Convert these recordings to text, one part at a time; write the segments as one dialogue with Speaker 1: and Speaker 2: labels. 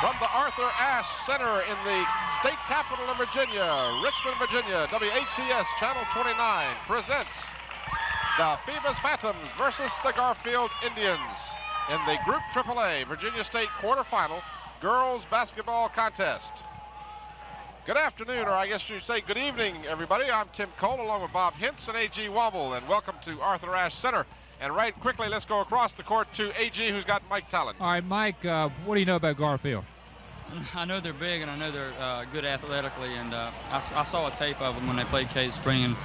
Speaker 1: From the Arthur Ashe Center in the state capital of Virginia, Richmond, Virginia, WHCS Channel 29 presents the Phoebus Phantoms versus the Garfield Indians in the Group AAA Virginia State quarterfinal girls basketball contest. Good afternoon, or I guess you say good evening, everybody. I'm Tim Cole along with Bob Hintz and A.G. Womble, and welcome to Arthur Ashe Center. And right quickly, let's go across the court to A.G., who's got Mike Talon.
Speaker 2: All right, Mike, what do you know about Garfield?
Speaker 3: I know they're big, and I know they're good athletically, and I saw a tape of them when they played Cave Spring, and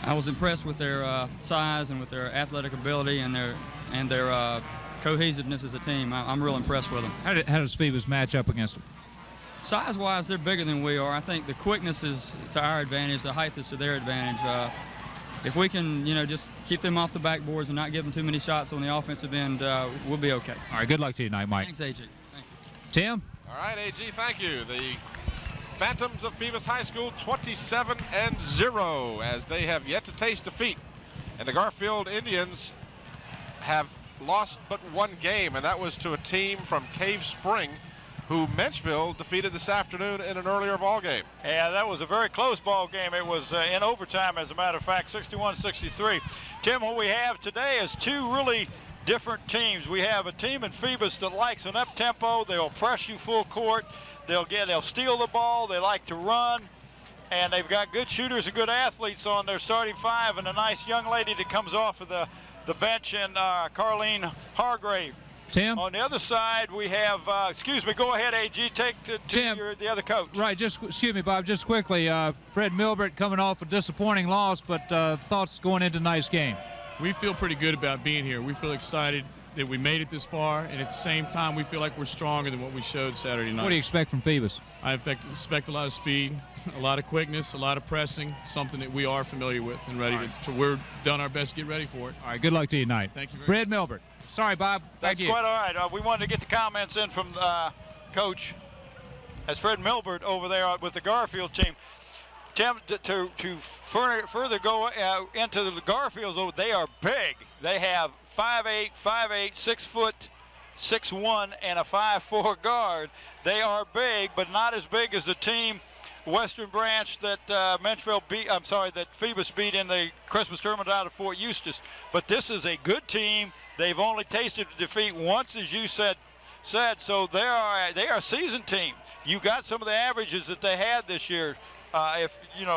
Speaker 3: I was impressed with their size and with their athletic ability and their cohesiveness as a team. I'm real impressed with them.
Speaker 2: How does Phoebus match up against them?
Speaker 3: Size-wise, they're bigger than we are. I think the quickness is to our advantage, the height is to their advantage. If we can, just keep them off the backboards and not give them too many shots on the offensive end, we'll be okay.
Speaker 2: All right, good luck to you tonight, Mike.
Speaker 3: Thanks, A.G. Thank you.
Speaker 2: Tim?
Speaker 1: All right, A.G., thank you. The Phantoms of Phoebus High School 27-0 as they have yet to taste defeat. And the Garfield Indians have lost but one game, and that was to a team from Cave Spring who Menchville defeated this afternoon in an earlier ball game.
Speaker 4: Yeah, that was a very close ball game. It was in overtime, as a matter of fact, 61-63. Tim, what we have today is two really different teams. We have a team in Phoebus that likes an up-tempo. They'll press you full court. They'll steal the ball. They like to run. And they've got good shooters and good athletes on their starting five, and a nice young lady that comes off of the bench in Carleen Hargrave.
Speaker 2: Tim?
Speaker 4: On the other side, we have, excuse me, go ahead, A.G., take to the other coach.
Speaker 2: Right, excuse me, Bob, just quickly, Fred Milbert coming off a disappointing loss, but thoughts going into tonight's game?
Speaker 5: We feel pretty good about being here. We feel excited that we made it this far, and at the same time, we feel like we're stronger than what we showed Saturday night.
Speaker 2: What do you expect from Phoebus?
Speaker 5: I expect a lot of speed, a lot of quickness, a lot of pressing, something that we are familiar with and ready to we're done our best to get ready for it.
Speaker 2: All right, good luck to you tonight.
Speaker 5: Thank you very
Speaker 2: Fred Milbert. Sorry, Bob.
Speaker 4: That's
Speaker 2: Thank you.
Speaker 4: Quite all right. We wanted to get the comments in from Coach, as Fred Milbert over there with the Garfield team. Tim, to further go into the Garfields, they are big. They have 5'8", 6 foot, 6'1", and a 5'4" guard. They are big, but not as big as the team Western Branch that that Phoebus beat in the Christmas tournament out of Fort Eustis. But this is a good team. They've only tasted defeat once, as you said. So they are a seasoned team. You got some of the averages that they had this year,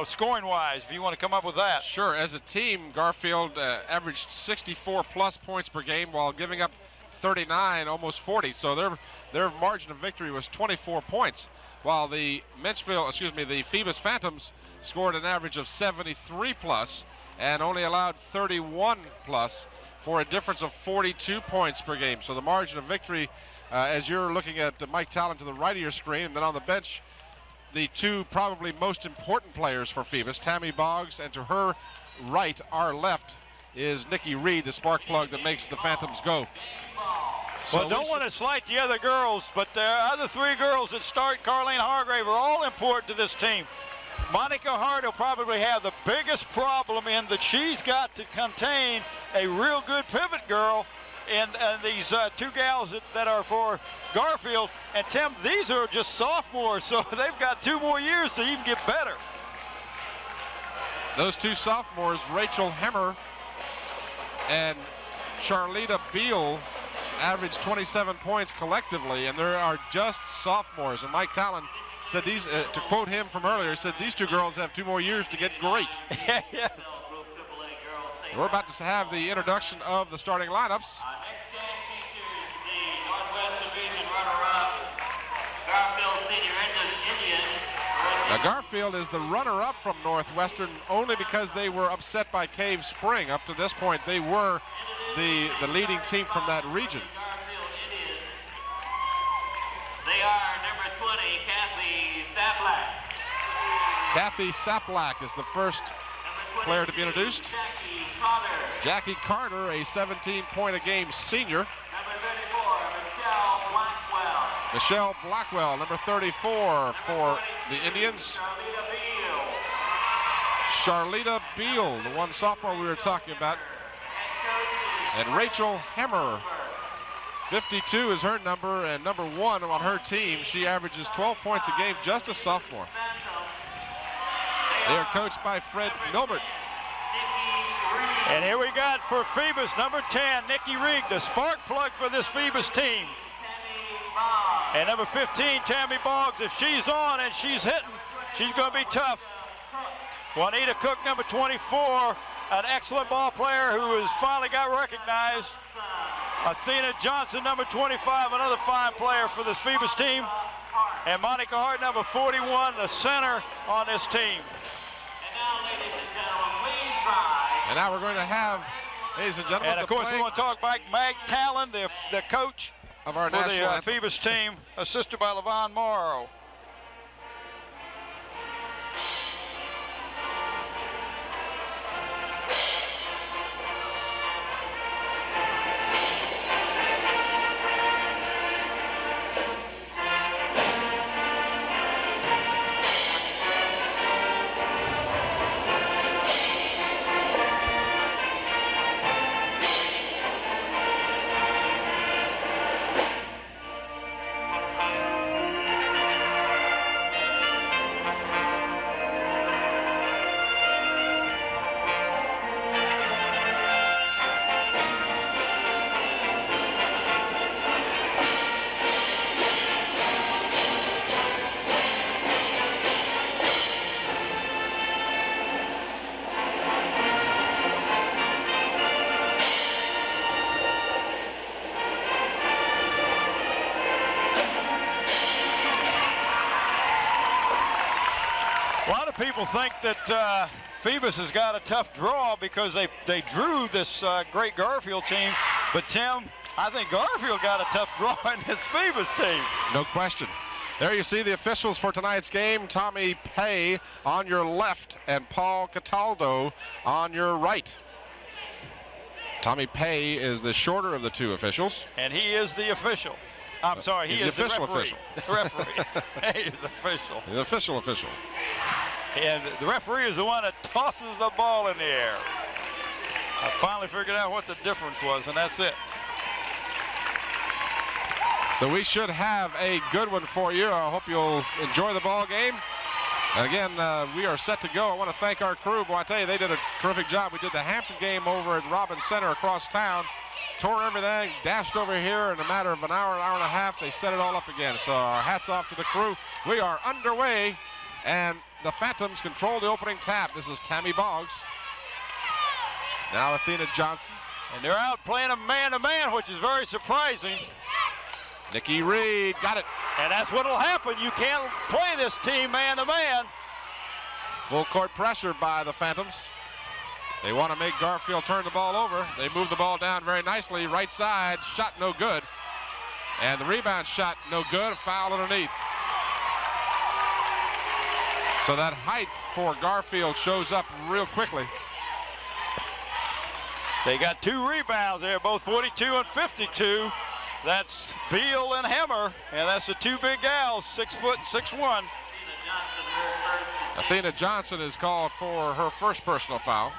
Speaker 4: scoring-wise, if you want to come up with that.
Speaker 1: Sure. As a team, Garfield averaged 64-plus points per game while giving up 39, almost 40. So their margin of victory was 24 points, while the Phoebus Phantoms scored an average of 73-plus and only allowed 31-plus for a difference of 42 points per game. So the margin of victory, as you're looking at Mike Talon to the right of your screen, and then on the bench, the two probably most important players for Phoebus, Tammy Boggs, and to her right, our left, is Nikki Reed, the spark plug that makes the Phantoms go.
Speaker 4: Well, don't want to slight the other girls, but there are other three girls that start. Carleen Hargrave are all important to this team. Monica Hart will probably have the biggest problem in that she's got to contain a real good pivot girl and these two gals that are for Garfield. And Tim, these are just sophomores, so they've got 2 more years to even get better.
Speaker 1: Those two sophomores, Rachel Hemmer and Charlita Beal, averaged 27 points collectively, and there are just sophomores. And Mike Talon said these, to quote him from earlier, said these two girls have 2 more years to get great.
Speaker 4: Yes.
Speaker 1: We're about to have the introduction of the starting lineups.
Speaker 6: Next game features the Northwest Division runner-up, Garfield Senior Indians.
Speaker 1: Now Garfield is the runner-up from Northwestern only because they were upset by Cave Spring. Up to this point, they were the leading team from that region.
Speaker 6: Garfield Indians. They are number 20, Kathy Saplak.
Speaker 1: Kathy Saplak is the first player to be introduced. Jackie Carter, a 17-point-a-game senior.
Speaker 6: Number 34, Michelle Blackwell.
Speaker 1: Michelle Blackwell, number 34 for the Indians. Charlita Beal, the one sophomore we were talking about. And Rachel Hemmer 52 is her number, and number 1 on her team. She averages 12 points a game, just a sophomore. They are coached by Fred Milbert.
Speaker 4: And here we got for Phoebus, number 10, Nikki Reed, the spark plug for this Phoebus team. And number 15, Tammy Boggs. If she's on and she's hitting, she's going to be tough. Juanita Cook, number 24, an excellent ball player who has finally got recognized. Athena Johnson, number 25, another fine player for this Phoebus team. And Monica Hart, number 41, the center on this team.
Speaker 1: And now we're going to have, ladies and gentlemen,
Speaker 4: and of course we want to talk about Mag Callan, the coach
Speaker 1: of our
Speaker 4: for
Speaker 1: national
Speaker 4: the Phoebus team, assisted by LaVon Morrow. People think that Phoebus has got a tough draw because they drew this great Garfield team, but Tim, I think Garfield got a tough draw in this Phoebus team.
Speaker 1: No question. There you see the officials for tonight's game. Tommy Pay on your left and Paul Cataldo on your right. Tommy Pay is the shorter of the two officials.
Speaker 4: And he is the official. I'm sorry, he is the referee. The referee. He is the official.
Speaker 1: The official.
Speaker 4: And the referee is the one that tosses the ball in the air. I finally figured out what the difference was, and that's it.
Speaker 1: So we should have a good one for you. I hope you'll enjoy the ball game. And again, we are set to go. I want to thank our crew. Boy, I tell you, they did a terrific job. We did the Hampton game over at Robbins Center across town. Tore everything, dashed over here in a matter of an hour and a half. They set it all up again. So our hats off to the crew. We are underway, and the Phantoms control the opening tap. This is Tammy Boggs. Now Athena Johnson.
Speaker 4: And they're out playing a man-to-man, which is very surprising.
Speaker 1: Nikki Reed got it.
Speaker 4: And that's what'll happen. You can't play this team man-to-man.
Speaker 1: Full court pressure by the Phantoms. They want to make Garfield turn the ball over. They move the ball down very nicely. Right side, shot no good. And the rebound shot no good, a foul underneath. So that height for Garfield shows up real quickly.
Speaker 4: They got 2 rebounds there, both 42 and 52. That's Beal and Hemmer, and that's the 2 big gals, 6 foot, 6'1".
Speaker 1: Athena Johnson is called for her first personal foul.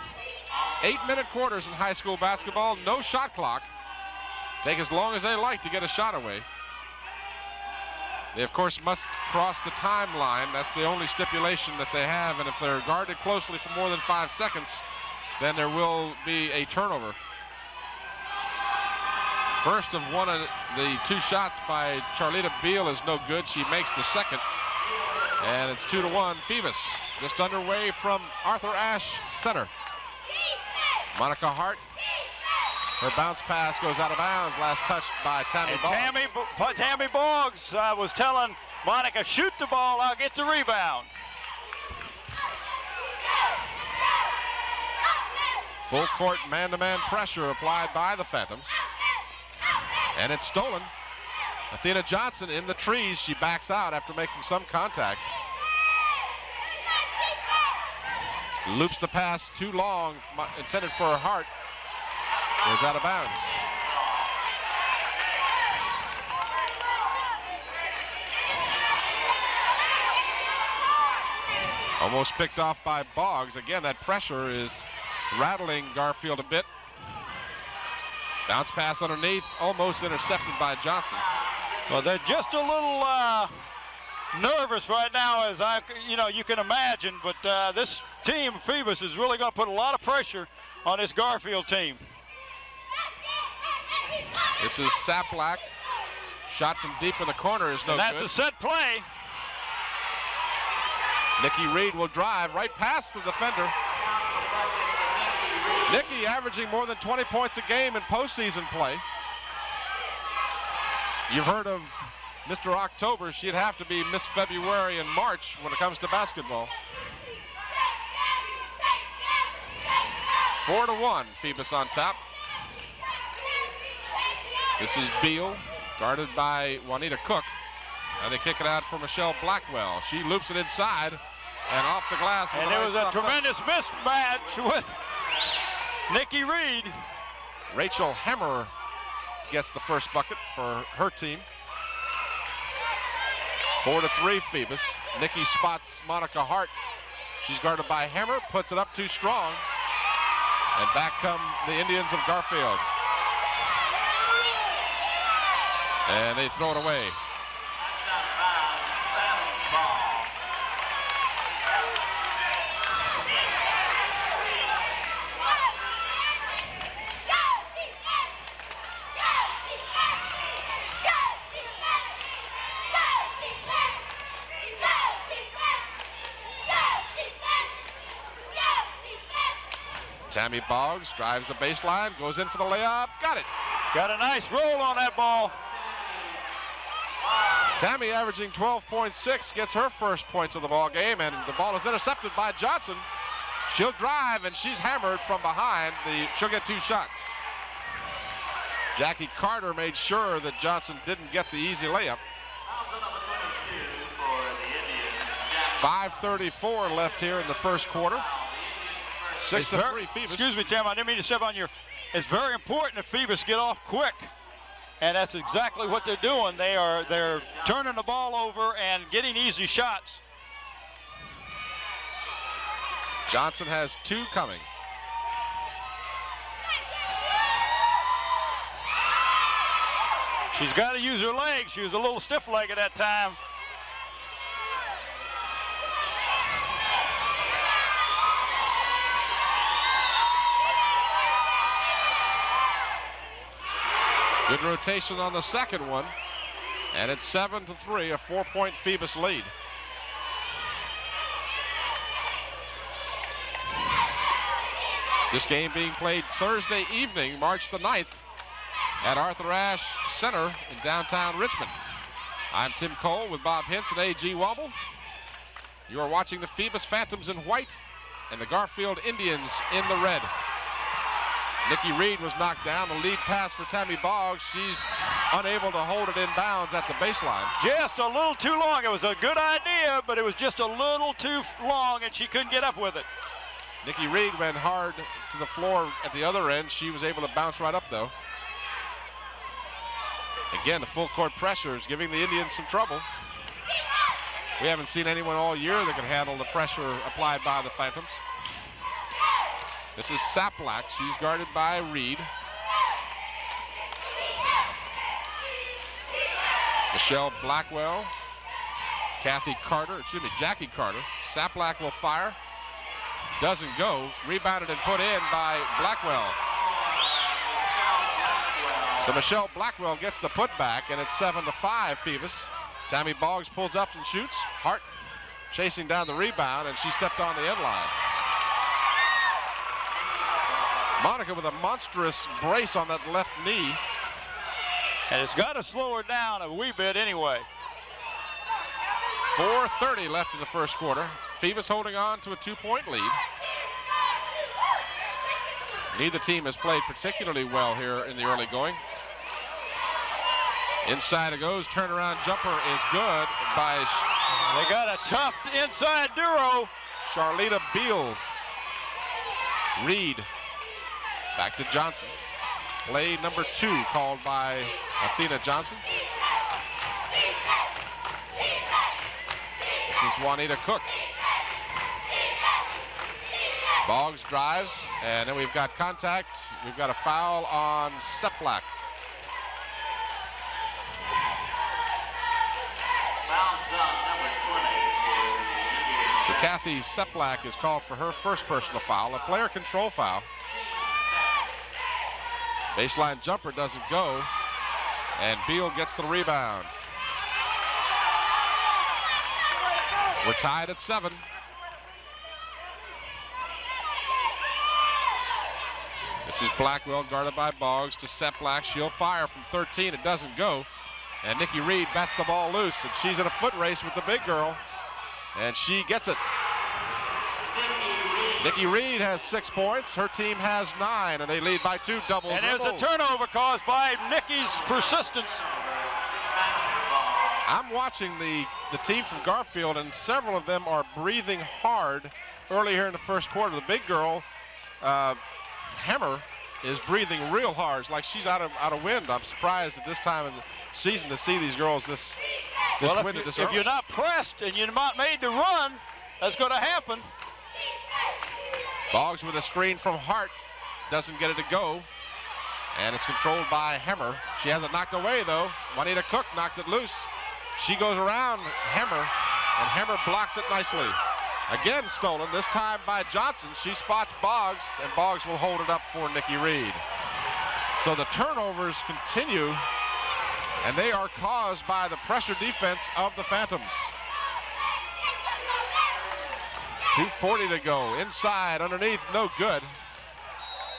Speaker 1: 8-minute quarters in high school basketball, no shot clock. Take as long as they like to get a shot away. They, of course, must cross the timeline. That's the only stipulation that they have, and if they're guarded closely for more than 5 seconds, then there will be a turnover. First of one of the 2 shots by Charlita Beal is no good. She makes the second, and it's 2-1 Phoebus. Just underway from Arthur Ashe Center. Monica Hart. Her bounce pass goes out of bounds. Last touched by Tammy Boggs.
Speaker 4: Tammy Boggs was telling Monica, shoot the ball, I'll get the rebound.
Speaker 1: Full court man-to-man pressure applied by the Phantoms. And it's stolen. Athena Johnson in the trees. She backs out after making some contact. Loops the pass too long, intended for her Hart. Goes out of bounds. Almost picked off by Boggs. Again, that pressure is rattling Garfield a bit. Bounce pass underneath, almost intercepted by Johnson.
Speaker 4: Well, they're just a little nervous right now, as you can imagine. But this team, Phoebus, is really going to put a lot of pressure on this Garfield team.
Speaker 1: This is Saplak. Shot from deep in the corner is no
Speaker 4: And that's
Speaker 1: good.
Speaker 4: a set play.
Speaker 1: Nikki Reed will drive right past the defender. Nikki averaging more than 20 points a game in postseason play. You've heard of Mr. October. She'd have to be Miss February and March when it comes to basketball. 4-1, Phoebus on top. This is Beal, guarded by Juanita Cook. And they kick it out for Michelle Blackwell. She loops it inside and off the glass.
Speaker 4: And it was a tremendous mismatch with Nikki Reed.
Speaker 1: Rachel Hemmer gets the first bucket for her team. 4-3 Phoebus. Nikki spots Monica Hart. She's guarded by Hemmer, puts it up too strong. And back come the Indians of Garfield. And they throw it away. Tammy Boggs drives the baseline, goes in for the layup, got it.
Speaker 4: Got a nice roll on that ball.
Speaker 1: Tammy averaging 12.6 gets her first points of the ball game, and the ball is intercepted by Johnson. She'll drive, and she's hammered from behind. She'll get 2 shots. Jackie Carter made sure that Johnson didn't get the easy layup. 5:34 left here in the first quarter. 6-3 Phoebus.
Speaker 4: Excuse me, Tim, I didn't mean to step on your. It's very important that Phoebus get off quick. And that's exactly what they're doing. They're turning the ball over and getting easy shots.
Speaker 1: Johnson has 2 coming.
Speaker 4: She's got to use her legs. She was a little stiff-legged that time.
Speaker 1: Good rotation on the second one. And it's 7-3, a 4-point Phoebus lead. This game being played Thursday evening, March the 9th, at Arthur Ashe Center in downtown Richmond. I'm Tim Cole with Bob Hintz and A.G. Womble. You are watching the Phoebus Phantoms in white and the Garfield Indians in the red. Nikki Reed was knocked down. The lead pass for Tammy Boggs. She's unable to hold it in bounds at the baseline.
Speaker 4: Just a little too long. It was a good idea, but it was just a little too long, and she couldn't get up with it.
Speaker 1: Nikki Reed went hard to the floor at the other end. She was able to bounce right up, though. Again, the full court pressure is giving the Indians some trouble. We haven't seen anyone all year that can handle the pressure applied by the Phantoms. This is Saplak. She's guarded by Reed. Michelle Blackwell. Jackie Carter. Saplak will fire. Doesn't go. Rebounded and put in by Blackwell. So Michelle Blackwell gets the putback, and it's 7-5 Phoebus. Tammy Boggs pulls up and shoots. Hart chasing down the rebound, and she stepped on the end line. Monica with a monstrous brace on that left knee.
Speaker 4: And it's got to slow her down a wee bit anyway.
Speaker 1: 4:30 left in the first quarter. Phoebus holding on to a 2-point lead. Neither team has played particularly well here in the early going. Inside it goes. Turnaround jumper is good by
Speaker 4: They got a tough inside duo.
Speaker 1: Charlita Beal. Reed. Back to Johnson. Play number 2 called by Athena Johnson. This is Juanita Cook. Boggs drives, and then we've got contact. We've got a foul on Seplak. So Kathy Seplak is called for her first personal foul, a player control foul. Baseline jumper doesn't go, and Beal gets the rebound. We're tied at 7. This is Blackwell guarded by Boggs to Seplak. She'll fire from 13. It doesn't go. And Nikki Reed bats the ball loose, and she's in a foot race with the big girl, and she gets it. Nikki Reed has 6 points. Her team has 9, and they lead by 2. Double
Speaker 4: And
Speaker 1: dribble.
Speaker 4: there's a turnover caused by Nikki's persistence.
Speaker 1: I'm watching the team from Garfield, and several of them are breathing hard early here in the first quarter. The big girl, Hemmer, is breathing real hard. It's like she's out of wind. I'm surprised at this time in the season to see these girls this winded this early.
Speaker 4: If you're not pressed and you're not made to run, that's going to happen.
Speaker 1: Boggs with a screen from Hart, doesn't get it to go, and it's controlled by Hemmer. She has it knocked away though. Juanita Cook knocked it loose. She goes around Hemmer, and Hemmer blocks it nicely. Again stolen, this time by Johnson. She spots Boggs, and Boggs will hold it up for Nikki Reed. So the turnovers continue, and they are caused by the pressure defense of the Phantoms. 2:40 to go. Inside, underneath, no good.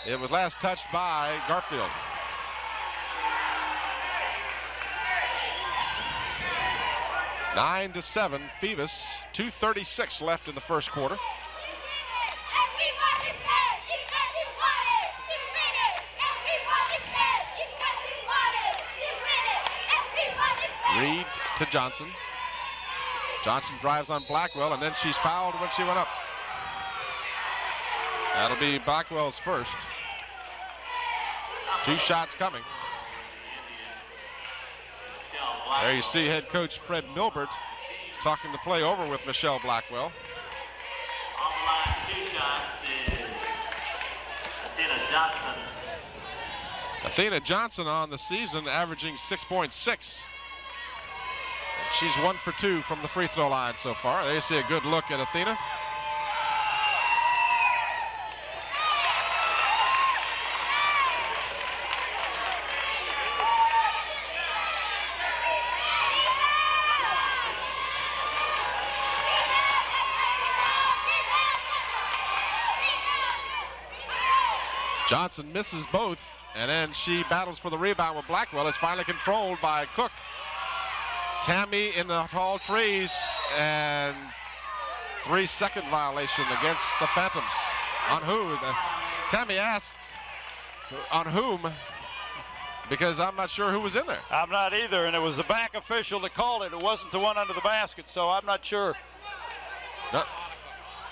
Speaker 1: It was last touched by Garfield. Nine to 7, Phoebus. 2:36 left in the first quarter. Reed to Johnson. Johnson drives on Blackwell, and then she's fouled when she went up. That'll be Blackwell's first. 2 shots coming. There you see head coach Fred Milbert talking the play over with Michelle Blackwell.
Speaker 6: On the line, 2 shots is Athena Johnson.
Speaker 1: Athena Johnson on the season averaging 6.6. She's 1 for 2 from the free throw line so far. There you see a good look at Athena. Johnson misses both, and then she battles for the rebound with Blackwell. It's finally controlled by Cook. Tammy in the tall trees, and 3-second violation against the Phantoms. On who? Tammy asked on whom, because I'm not sure who was in there.
Speaker 4: I'm not either, and it was the back official that called it. It wasn't the one under the basket, so I'm not sure.
Speaker 1: No.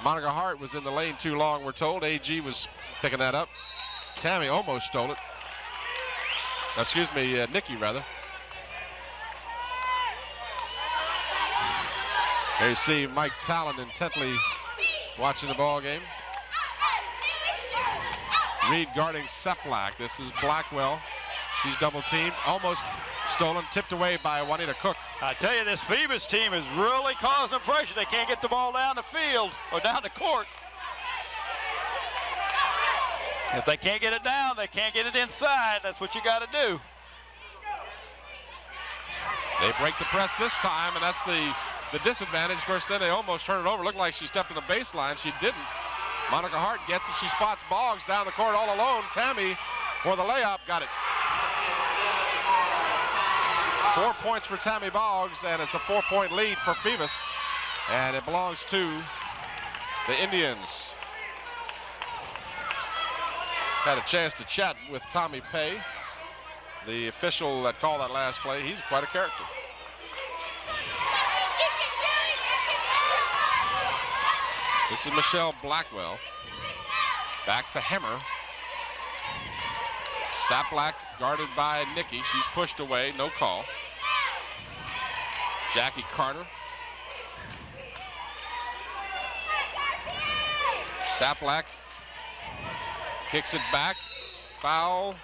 Speaker 1: Monica Hart was in the lane too long, we're told. AG was picking that up. Tammy almost stole it. Excuse me, Nikki rather. There you see Mike Talon intently watching the ball game. Reed guarding Seplak. This is Blackwell. She's double teamed, almost stolen, tipped away by Juanita Cook.
Speaker 4: I tell you, this Phoebus team is really causing pressure. They can't get the ball down the field or down the court. If they can't get it down, they can't get it inside. That's what you got to do.
Speaker 1: They break the press this time, and that's the disadvantage. Of course, then they almost turn it over. Looked like she stepped in the baseline. She didn't. Monica Hart gets it. She spots Boggs down the court all alone. Tammy for the layup. Got it. 4 points for Tammy Boggs, and it's a 4-point lead for Phoebus. And it belongs to the Indians. Had a chance to chat with Tommy Pay, the official that called that last play. He's quite a character. This is Michelle Blackwell. Back to Hemmer. Seplak guarded by Nikki. She's pushed away, no call. Jackie Carter. Seplak Kicks it back, foul,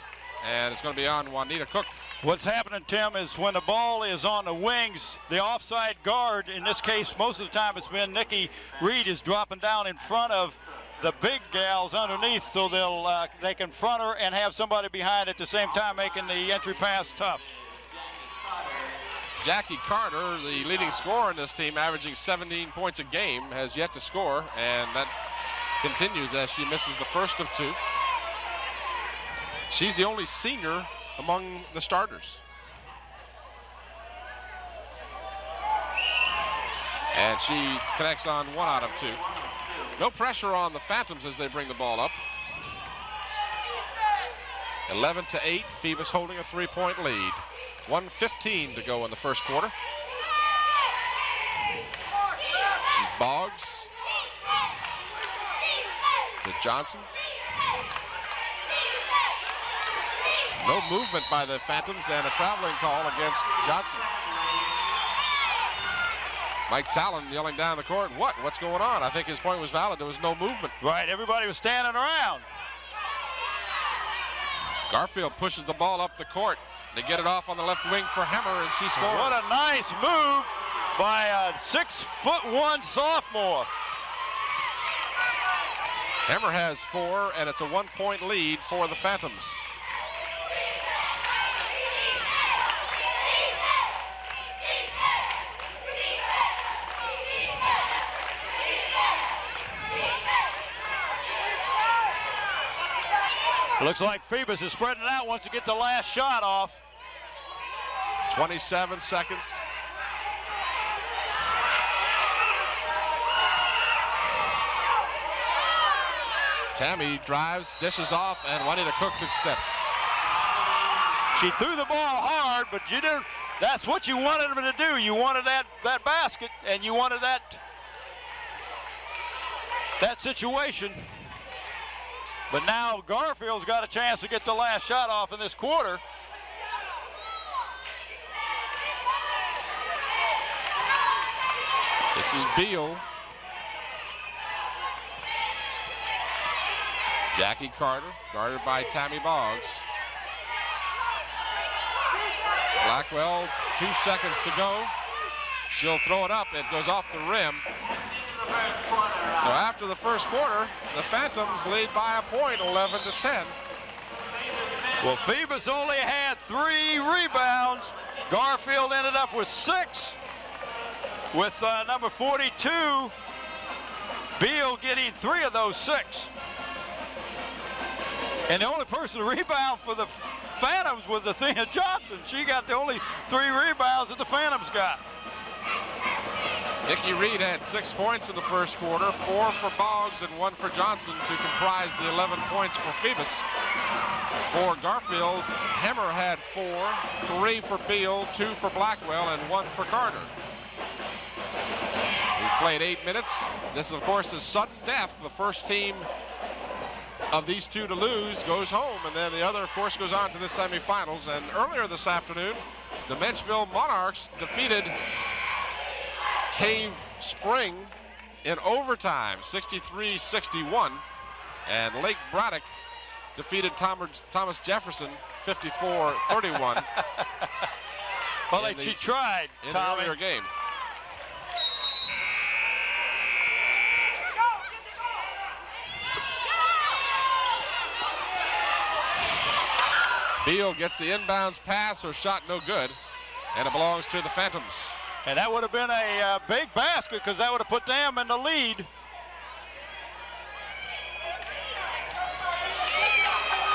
Speaker 1: and it's going to be on Juanita Cook.
Speaker 4: What's happening, Tim, is when the ball is on the wings, the offside guard, in this case, most of the time it's been Nikki Reed, is dropping down in front of the big gals underneath, so they can front her and have somebody behind at the same time, making the entry pass tough.
Speaker 1: Jackie Carter, the leading scorer in this team, averaging 17 points a game, has yet to score, and that continues as she misses the first of two. She's the only senior among the starters. And she connects on 1 out of 2. No pressure on the Phantoms as they bring the ball up. 11-8, Phoebus holding a 3-point lead. 1:15 to go in the first quarter. This is Boggs to Johnson. No movement by the Phantoms and a traveling call against Johnson. Mike Talon yelling down the court, what's going on? I think his point was valid. There was no movement.
Speaker 4: Right, everybody was standing around.
Speaker 1: Garfield pushes the ball up the court. They get it off on the left wing for Hemmer, and she scores.
Speaker 4: What a nice move by a 6'1" sophomore.
Speaker 1: Hemmer has 4, and it's a 1-point lead for the Phantoms.
Speaker 4: Looks like Phoebus is spreading it out, wants to get the last shot off.
Speaker 1: 27 seconds. Tammy drives, dishes off, and Juanita Cook took steps.
Speaker 4: She threw the ball hard, but you didn't. That's what you wanted them to do. You wanted that basket, and you wanted that situation. But now Garfield's got a chance to get the last shot off in this quarter.
Speaker 1: This is Beal. Jackie Carter, guarded by Tammy Boggs. Blackwell, 2 seconds to go. She'll throw it up. It goes off the rim. So after the first quarter, the Phantoms lead by a point, 11-10.
Speaker 4: Well, Phoebus only had 3 rebounds. Garfield ended up with 6, with number 42, Beal, getting 3 of those 6. And the only person to rebound for the Phantoms was Athena Johnson. She got the only 3 rebounds that the Phantoms got.
Speaker 1: Nikki Reed had 6 points in the first quarter, 4 for Boggs and 1 for Johnson to comprise the 11 points for Phoebus. For Garfield, Hemmer had 4, 3 for Beal, 2 for Blackwell, and 1 for Carter. We've played 8 minutes. This, of course, is sudden death. The first team of these 2 to lose goes home, and then the other, of course, goes on to the semifinals. And earlier this afternoon, the Menchville Monarchs defeated Cave Spring in overtime, 63-61, and Lake Braddock defeated Thomas Jefferson 54-31.
Speaker 4: Well, she tried,
Speaker 1: in
Speaker 4: Tommy.
Speaker 1: the earlier game. Beal gets the inbounds pass, her shot no good, and it belongs to the Phantoms.
Speaker 4: And that would have been a big basket, because that would have put them in the lead.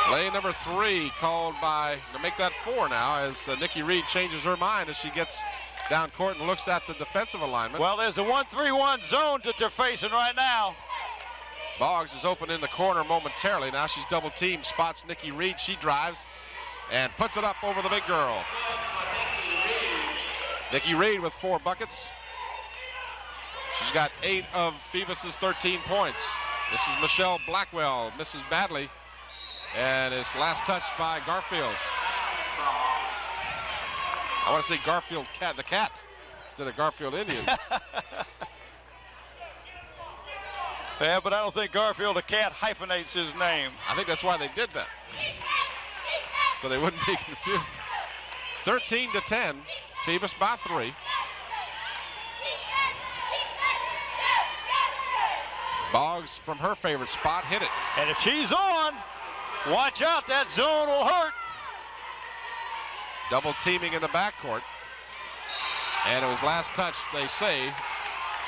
Speaker 1: Play number 3 called to make that 4 now, as Nikki Reed changes her mind as she gets down court and looks at the defensive alignment.
Speaker 4: Well, there's a 1-3-1 zone that they're facing right now.
Speaker 1: Boggs is open in the corner momentarily. Now she's double teamed, spots Nikki Reed. She drives and puts it up over the big girl. Nikki Reed with 4 buckets. She's got 8 of Phoebus's 13 points. This is Michelle Blackwell, misses badly, and is last touched by Garfield. I want to say Garfield the cat instead of Garfield Indian.
Speaker 4: Yeah, but I don't think Garfield, the cat, hyphenates his name.
Speaker 1: I think that's why they did that, so they wouldn't be confused. 13-10, Phoebus by 3. Boggs from her favorite spot hit it.
Speaker 4: And if she's on, watch out, that zone will hurt.
Speaker 1: Double teaming in the backcourt. And it was last touch, they say,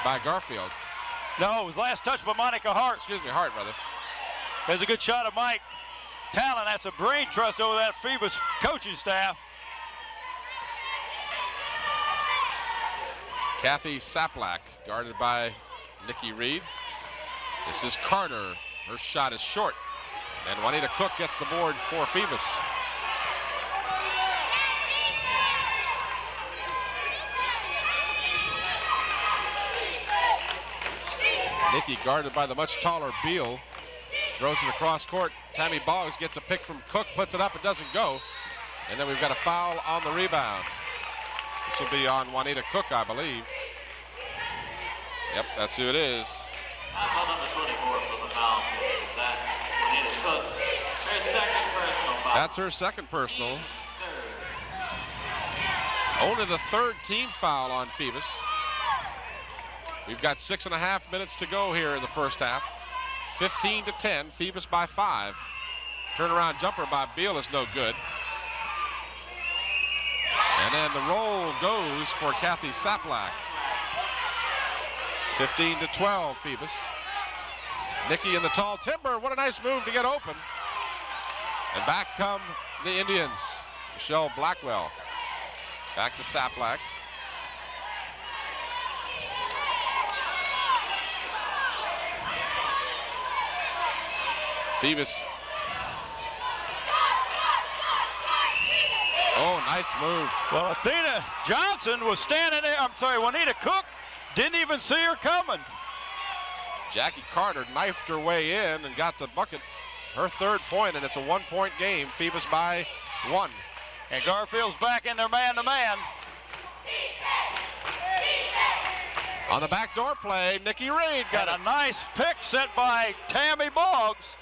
Speaker 1: by Garfield.
Speaker 4: No, it was last touch by Monica Hart.
Speaker 1: Excuse me, Hart, brother.
Speaker 4: There's a good shot of Mike Talon. That's a brain trust over that Phoebus coaching staff.
Speaker 1: Kathy Saplak, guarded by Nikki Reed. This is Carter. Her shot is short. And Juanita Cook gets the board for Phoebus. Nikki guarded by the much taller Beal. Throws it across court. Tammy Boggs gets a pick from Cook, puts it up, it doesn't go. And then we've got a foul on the rebound. This will be on Juanita Cook, I believe. Yep, that's who it is.
Speaker 6: Foul number 24 for the foul. That's Juanita Cook. Her second personal foul.
Speaker 1: That's her second personal. Only the third team foul on Phoebus. We've got 6.5 minutes to go here in the first half. 15-10, Phoebus by 5. Turnaround jumper by Beal is no good. And then the roll goes for Kathy Saplak. 15-12, Phoebus. Nikki in the tall timber. What a nice move to get open. And back come the Indians. Michelle Blackwell. Back to Saplak. Phoebus. Oh, nice move.
Speaker 4: Well, Athena Johnson was standing there. I'm sorry, Juanita Cook didn't even see her coming.
Speaker 1: Jackie Carter knifed her way in and got the bucket. Her third point, and it's a 1-point game. Phoebus by 1.
Speaker 4: And Garfield's back in their man-to-man.
Speaker 1: On the backdoor play, Nikki Reed got
Speaker 4: a nice pick set by Tammy Boggs.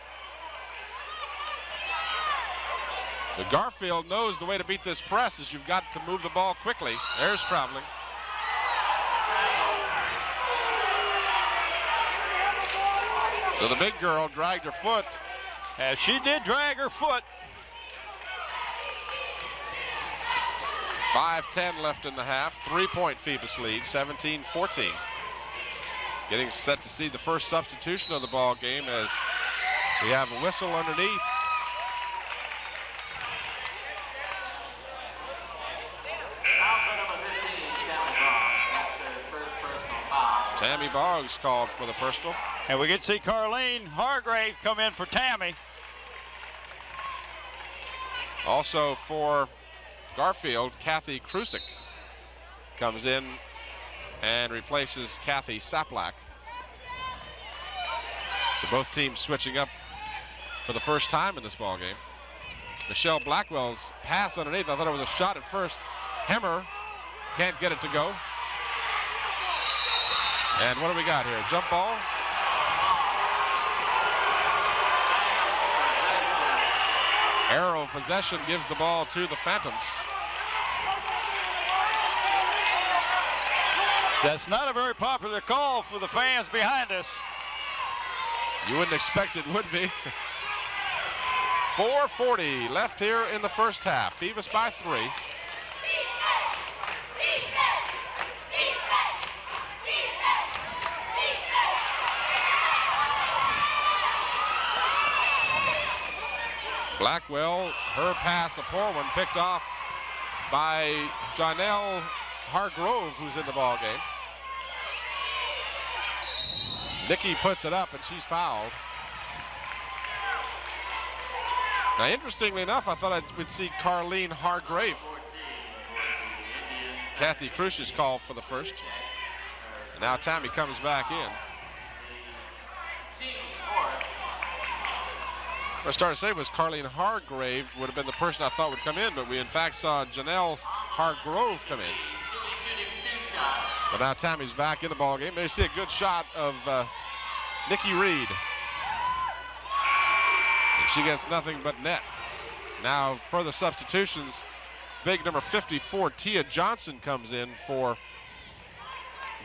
Speaker 1: So Garfield knows the way to beat this press is you've got to move the ball quickly. There's traveling. So the big girl dragged her foot.
Speaker 4: As she did drag her foot.
Speaker 1: 5:10 left in the half. 3-point Phoebus lead, 17-14. Getting set to see the first substitution of the ball game as we have a whistle underneath. Tammy Boggs called for the personal.
Speaker 4: And we get to see Carleen Hargrave come in for Tammy.
Speaker 1: Also for Garfield, Kathy Krusik comes in and replaces Kathy Saplak. So both teams switching up for the first time in this ball game. Michelle Blackwell's pass underneath, I thought it was a shot at first. Hemmer can't get it to go. And what do we got here? Jump ball. Arrow of possession gives the ball to the Phantoms.
Speaker 4: That's not a very popular call for the fans behind us.
Speaker 1: You wouldn't expect it would be. 4:40 left here in the first half. Phoebus by 3. Blackwell, her pass, a poor one, picked off by Janelle Hargrove, who's in the ball game. Nikki puts it up, and she's fouled. Now, interestingly enough, I thought we'd see Carleen Hargrave. Kathy Krus's call for the first. And now Tammy comes back in. What I started to say was Carleen Hargrave would have been the person I thought would come in, but we in fact saw Janelle Hargrove come in. But now Tammy's back in the ball game. They see a good shot of Nikki Reed. And she gets nothing but net. Now further substitutions. Big number 54, Tia Johnson, comes in for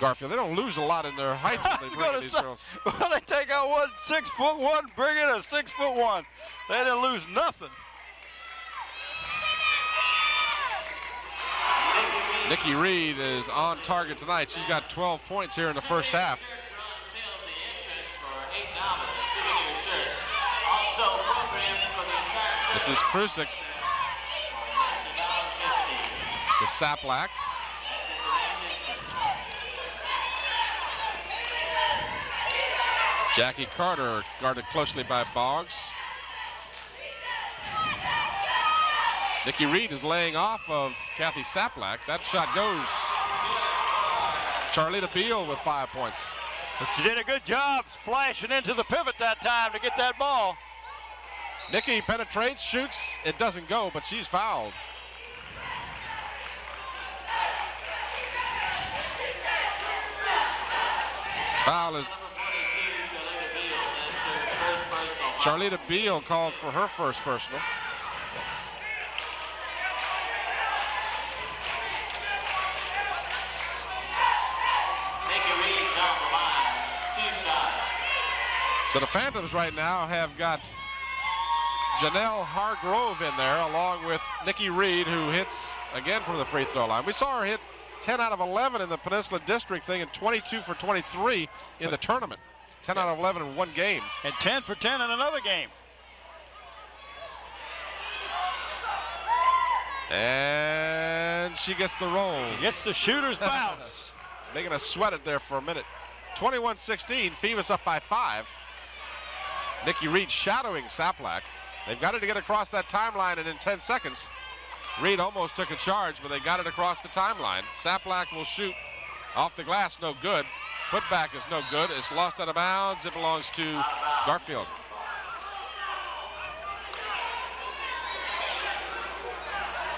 Speaker 1: Garfield. They don't lose a lot in their height when they bring in these girls.
Speaker 4: Well, they take out 6'1", bring in a 6'1". They didn't lose nothing.
Speaker 1: Nikki Reed is on target tonight. She's got 12 points here in the first half. This is Krusik to Saplak. Jackie Carter guarded closely by Boggs. Nikki Reed is laying off of Kathy Saplak. That shot goes. Charlita Beal with 5 points.
Speaker 4: But she did a good job flashing into the pivot that time to get that ball.
Speaker 1: Nikki penetrates, shoots. It doesn't go, but she's fouled. Foul is Charlita Beal called for her first personal. So the Phantoms right now have got Janelle Hargrove in there along with Nikki Reed, who hits again from the free throw line. We saw her hit 10 out of 11 in the Peninsula District thing and 22 for 23 in the tournament. 10 out of 11 in one game.
Speaker 4: And 10 for 10 in another game.
Speaker 1: And she gets the roll.
Speaker 4: Gets the shooter's bounce.
Speaker 1: Making us sweat it there for a minute. 21-16, Phoebus up by 5. Nikki Reed shadowing Saplak. They've got it to get across that timeline, and in 10 seconds, Reed almost took a charge, but they got it across the timeline. Saplak will shoot off the glass, no good. Putback is no good. It's lost out of bounds. It belongs to Garfield.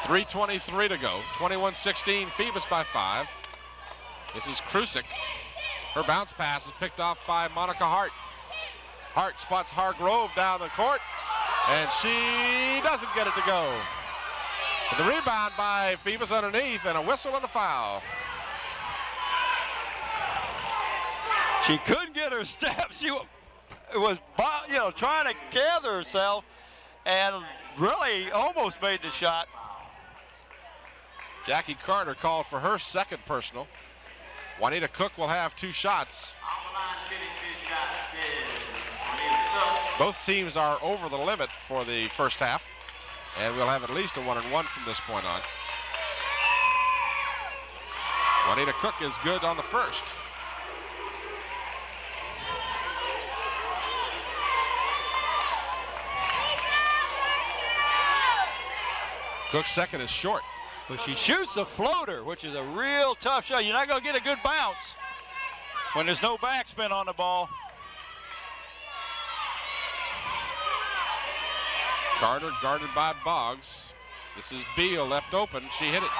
Speaker 1: .323 to go. 21-16, Phoebus by 5. This is Krusik. Her bounce pass is picked off by Monica Hart. Hart spots Hargrove down the court, and she doesn't get it to go. But the rebound by Phoebus underneath, and a whistle and a foul.
Speaker 4: She couldn't get her step. She was, trying to gather herself, and really almost made the shot.
Speaker 1: Jackie Carter called for her second personal. Juanita Cook will have 2 shots. Both teams are over the limit for the first half, and we'll have at least a 1-and-1 from this point on. Juanita Cook is good on the first. Cook's second is short.
Speaker 4: But she shoots a floater, which is a real tough shot. You're not going to get a good bounce when there's no backspin on the ball.
Speaker 1: Carter guarded by Boggs. This is Beal left open. She hit it.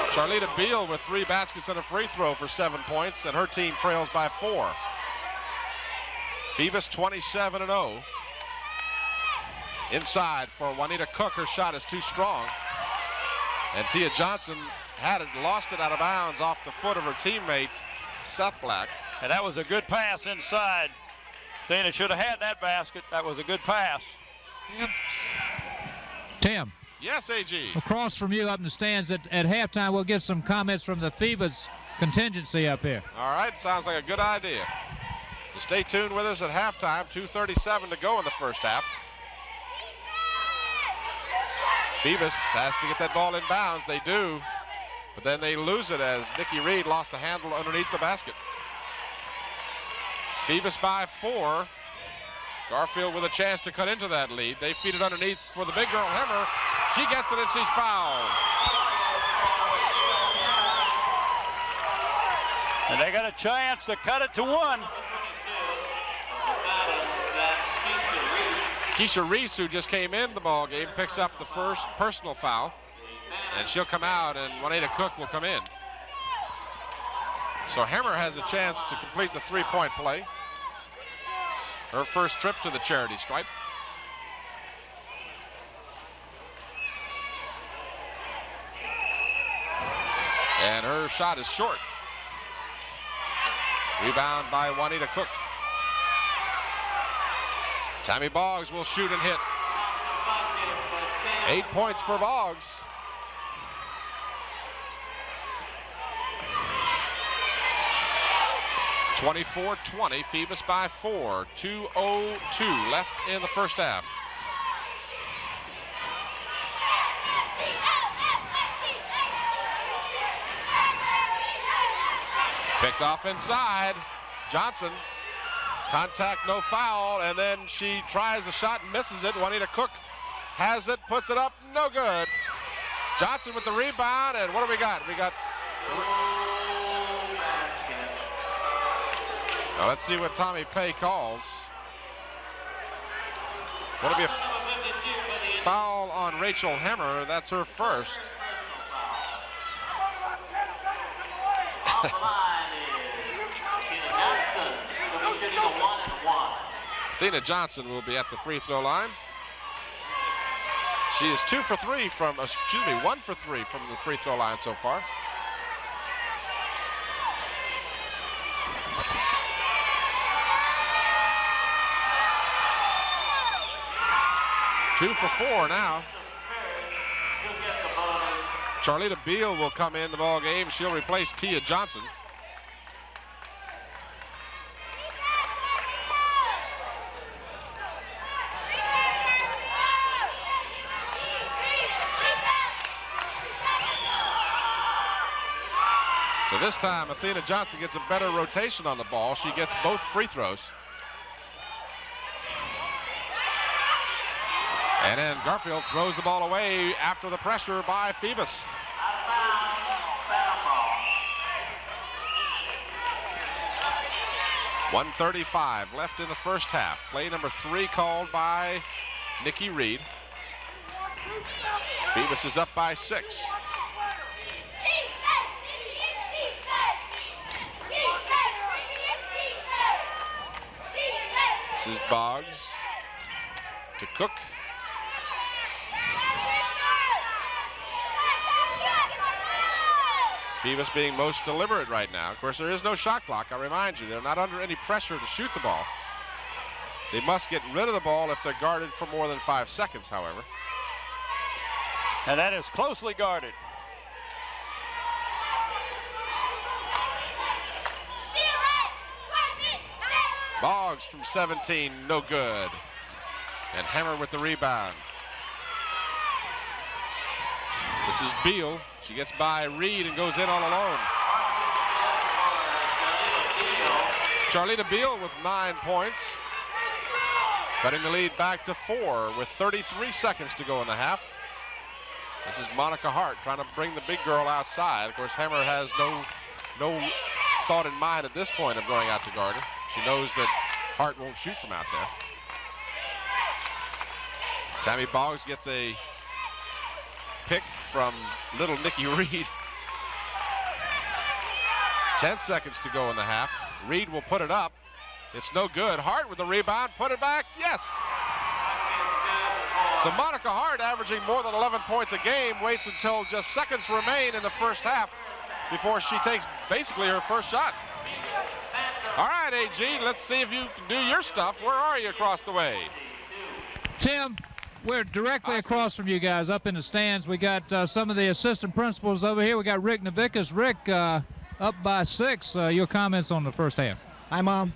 Speaker 1: Charlita Beal with 3 baskets and a free throw for 7 points, and her team trails by 4. Phoebus 27-0. Inside for Juanita Cook. Her shot is too strong. And Tia Johnson had it, lost it out of bounds off the foot of her teammate, Seth Black.
Speaker 4: And that was a good pass inside. Athena should have had that basket. That was a good pass.
Speaker 2: Tim.
Speaker 1: Yes, AG.
Speaker 2: Across from you up in the stands at halftime, we'll get some comments from the Phoebus contingency up here.
Speaker 1: All right, sounds like a good idea. So stay tuned with us at halftime. 2:37 to go in the first half. Phoebus has to get that ball in bounds. They do, but then they lose it as Nikki Reed lost the handle underneath the basket. Phoebus by 4. Garfield with a chance to cut into that lead. They feed it underneath for the big girl, Hemmer. She gets it and she's fouled.
Speaker 4: And they got a chance to cut it to 1.
Speaker 1: Keisha Reese, who just came in the ball game, picks up the first personal foul, and she'll come out, and Juanita Cook will come in. So Hammer has a chance to complete the three-point play. Her first trip to the charity stripe. And her shot is short. Rebound by Juanita Cook. Tammy Boggs will shoot and hit. 8 points for Boggs. (24-20), Phoebus by 4. 2:02 left in the first half. Picked off inside. Johnson. Contact, no foul, and then she tries the shot and misses it. Juanita Cook has it, puts it up, no good. Johnson with the rebound, and what do we got? We got. Now let's see what Tommy Pay calls. Will it be a foul on Rachel Hammer? That's her first. Athena Johnson will be at the free throw line. She is 1 for 3 from the free throw line so far. Two for 4 now. Charlita Beal will come in the ball game. She'll replace Tia Johnson. So this time, Athena Johnson gets a better rotation on the ball. She gets both free throws. And then Garfield throws the ball away after the pressure by Phoebus. 1:35 left in the first half. Play number 3 called by Nikki Reed. Phoebus is up by 6. This is Boggs to Cook. Phoebus being most deliberate right now. Of course, there is no shot clock. I remind you, they're not under any pressure to shoot the ball. They must get rid of the ball if they're guarded for more than 5 seconds, however.
Speaker 4: And that is closely guarded.
Speaker 1: Boggs from 17, no good. And Hammer with the rebound. This is Beal. She gets by Reed and goes in all alone. Charlita Beal with 9 points. Cutting the lead back to 4 with 33 seconds to go in the half. This is Monica Hart trying to bring the big girl outside. Of course, Hammer has no thought in mind at this point of going out to guard her. She knows that Hart won't shoot from out there. Tammy Boggs gets a pick from little Nikki Reed. 10 seconds to go in the half. Reed will put it up. It's no good. Hart with the rebound, put it back, yes. So Monica Hart, averaging more than 11 points a game, waits until just seconds remain in the first half before she takes basically her first shot. All right, AG, let's see if you can do your stuff. Where are you across the way?
Speaker 2: Tim, we're directly across from you guys up in the stands. We got some of the assistant principals over here. We got Rick Navickas. Rick, up by 6. Your comments on the first half?
Speaker 7: Hi, Mom.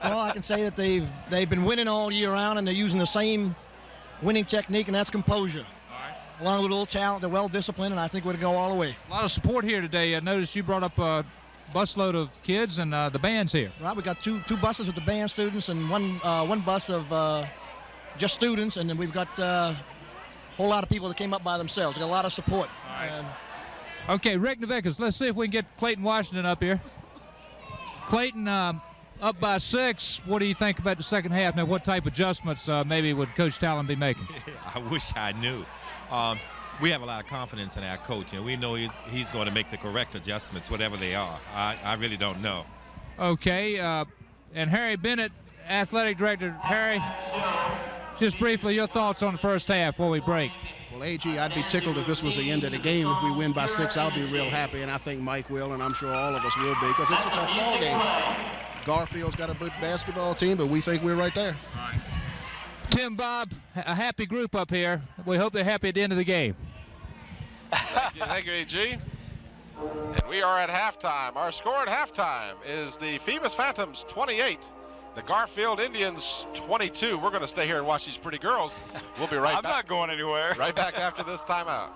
Speaker 7: Well, I can say that they've been winning all year round, and they're using the same winning technique, and that's composure.
Speaker 2: All right.
Speaker 7: Along with a little talent, they're well-disciplined, and I think we're going to go all the way.
Speaker 2: A lot of support here today. I noticed you brought up a busload of kids and the band's here.
Speaker 7: Right, we got two buses with the band students and one bus of just students, and then we've got a whole lot of people that came up by themselves. We got a lot of support.
Speaker 2: All right. Okay, Rick Navickas, let's see if we can get Clayton Washington up here. Clayton, up by 6. What do you think about the second half? Now, what type of adjustments maybe would Coach Talon be making?
Speaker 8: I wish I knew. we have a lot of confidence in our coach, and we know he's going to make the correct adjustments, whatever they are. I really don't know.
Speaker 2: Okay, and Harry Bennett, athletic director. Harry, just briefly, your thoughts on the first half before we break.
Speaker 9: Well, AG, I'd be tickled if this was the end of the game. If we win by 6, I'll be real happy, and I think Mike will, and I'm sure all of us will be, because it's a tough ball game. Garfield's got a good basketball team, but we think we're right there.
Speaker 2: Tim, Bob, a happy group up here. We hope they're happy at the end of the game.
Speaker 1: Thank you, AG. And we are at halftime. Our score at halftime is the Phoebus Phantoms 28, the Garfield Indians 22. We're going to stay here and watch these pretty girls. We'll be right back.
Speaker 4: I'm not going anywhere.
Speaker 1: Right back after this timeout.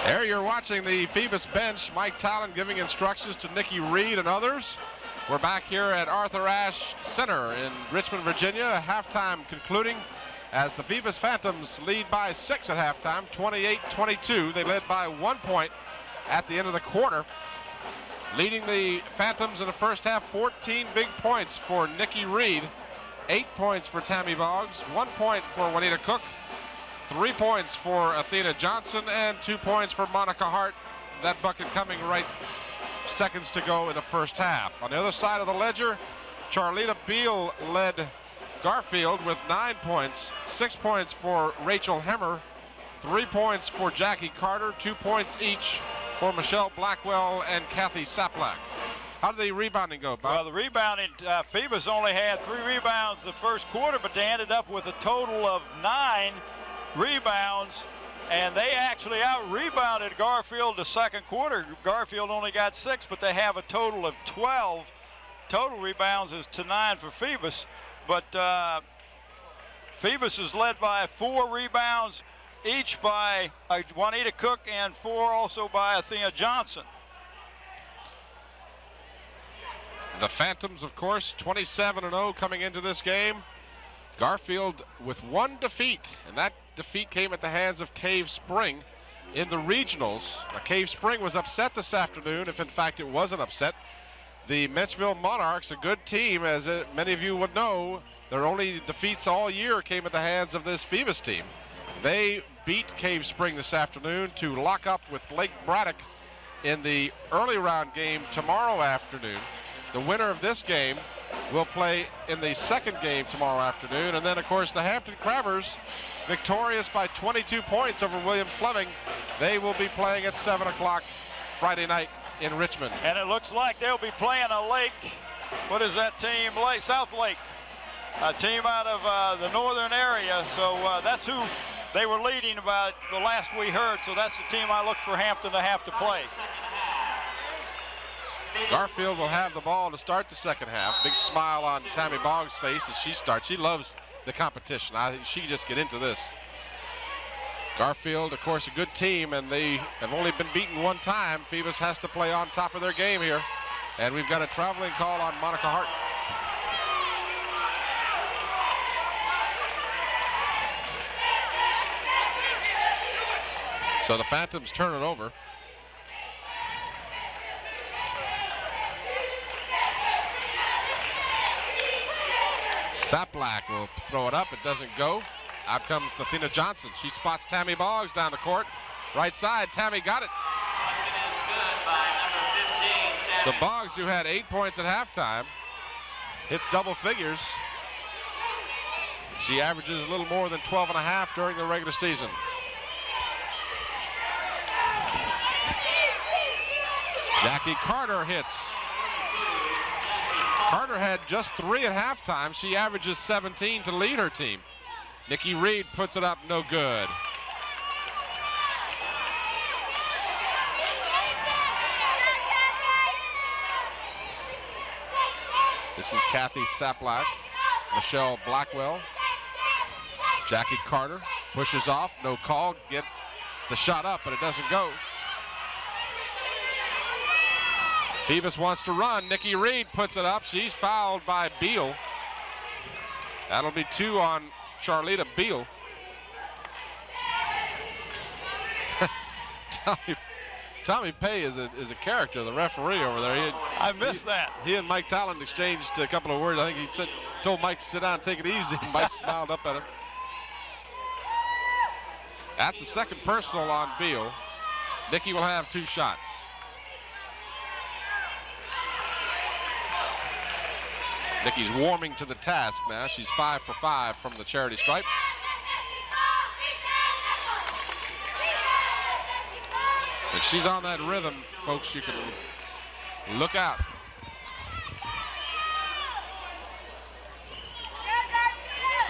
Speaker 1: There you're watching the Phoebus bench. Mike Talon giving instructions to Nikki Reed and others. We're back here at Arthur Ashe Center in Richmond, Virginia. Halftime concluding as the Phoebus Phantoms lead by 6 at halftime, 28-22. They led by 1 point at the end of the quarter. Leading the Phantoms in the first half, 14 big points for Nikki Reed, 8 points for Tammy Boggs, 1 point for Juanita Cook, 3 points for Athena Johnson, and 2 points for Monica Hart. That bucket coming right seconds to go in the first half. On the other side of the ledger, Charlita Beal led Garfield with 9 points, 6 points for Rachel Hemmer, 3 points for Jackie Carter, 2 points each for Michelle Blackwell and Kathy Saplak. How did the rebounding go, Bob?
Speaker 4: Well, the rebounding, Phoebus only had 3 rebounds the first quarter, but they ended up with a total of 9 rebounds, and they actually out-rebounded Garfield the second quarter. Garfield only got 6, but they have a total of 12. Total rebounds is to 9 for Phoebus, but Phoebus is led by 4 rebounds, each by Juanita Cook and 4 also by Athena Johnson.
Speaker 1: The Phantoms, of course, 27-0 coming into this game. Garfield with 1 defeat, and that defeat came at the hands of Cave Spring in the regionals. Now, Cave Spring was upset this afternoon, if in fact it was an upset. The Menchville Monarchs, a good team, as many of you would know, their only defeats all year came at the hands of this Phoebus team. They beat Cave Spring this afternoon to lock up with Lake Braddock in the early round game tomorrow afternoon. The winner of this game will play in the second game tomorrow afternoon. And then, of course, the Hampton Crabbers, victorious by 22 points over William Fleming. They will be playing at 7 o'clock Friday night in Richmond.
Speaker 4: And it looks like they'll be playing a Lake, what is that team? South Lake, a team out of the northern area. So that's who they were leading about the last we heard. So that's the team I look for Hampton to have to play.
Speaker 1: Garfield will have the ball to start the second half. Big smile on Tammy Boggs' face as she starts. She loves the competition. I think she can just get into this. Garfield, of course, a good team, and they have only been beaten 1 time. Phoebus has to play on top of their game here. And we've got a traveling call on Monica Hart. So the Phantoms turn it over. Saplak will throw it up. It doesn't go. Out comes Athena Johnson. She spots Tammy Boggs down the court. Right side, Tammy got it. So Boggs, who had 8 points at halftime, hits double figures. She averages a little more than 12.5 during the regular season. Jackie Carter hits. Carter had just 3 at halftime. She averages 17 to lead her team. Nikki Reed puts it up, no good. This is Kathy Saplak, Michelle Blackwell, Jackie Carter pushes off, no call, gets the shot up, but it doesn't go. Phoebus wants to run. Nikki Reed puts it up. She's fouled by Beal. That'll be 2 on Charlita Beal. Tommy Pay is a character, the referee over there.
Speaker 4: I missed that.
Speaker 1: He and Mike Talon exchanged a couple of words. I think he told Mike to sit down and take it easy. Mike smiled up at him. That's the second personal on Beal. Nikki will have 2 shots. Nikki's warming to the task now. She's 5 for 5 from the charity stripe. If she's on that rhythm, folks, you can look out.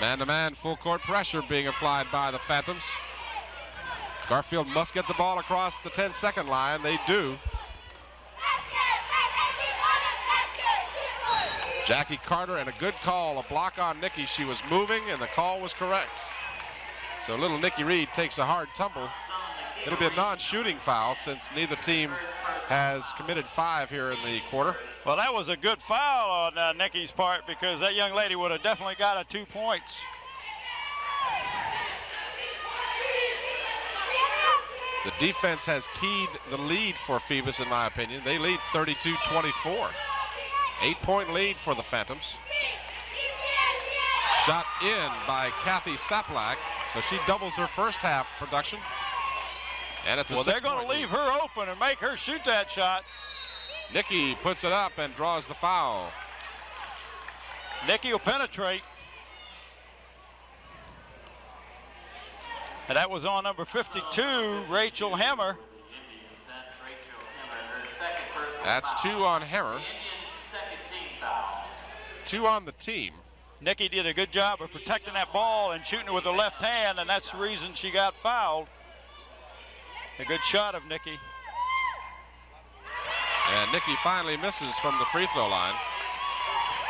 Speaker 1: Man-to-man, full court pressure being applied by the Phantoms. Garfield must get the ball across the 10-second line. They do. Jackie Carter, and a good call, a block on Nikki. She was moving, and the call was correct. So little Nikki Reed takes a hard tumble. It'll be a non-shooting foul since neither team has committed 5 here in the quarter.
Speaker 4: Well, that was a good foul on Nikki's part, because that young lady would have definitely got a 2 points.
Speaker 1: The defense has keyed the lead for Phoebus, in my opinion. They lead 32-24. 8-point lead for the Phantoms. Shot in by Kathy Saplak, so she doubles her first half production. And it's a
Speaker 4: they're going to leave her open and make her shoot that shot.
Speaker 1: Nikki puts it up and draws the foul.
Speaker 4: Nikki will penetrate. And that was on number 52, Rachel Hemmer.
Speaker 1: That's 2 on Hemmer. 2 on the team.
Speaker 4: Nikki did a good job of protecting that ball and shooting it with her left hand, and that's the reason she got fouled. A good shot of Nikki.
Speaker 1: And Nikki finally misses from the free throw line.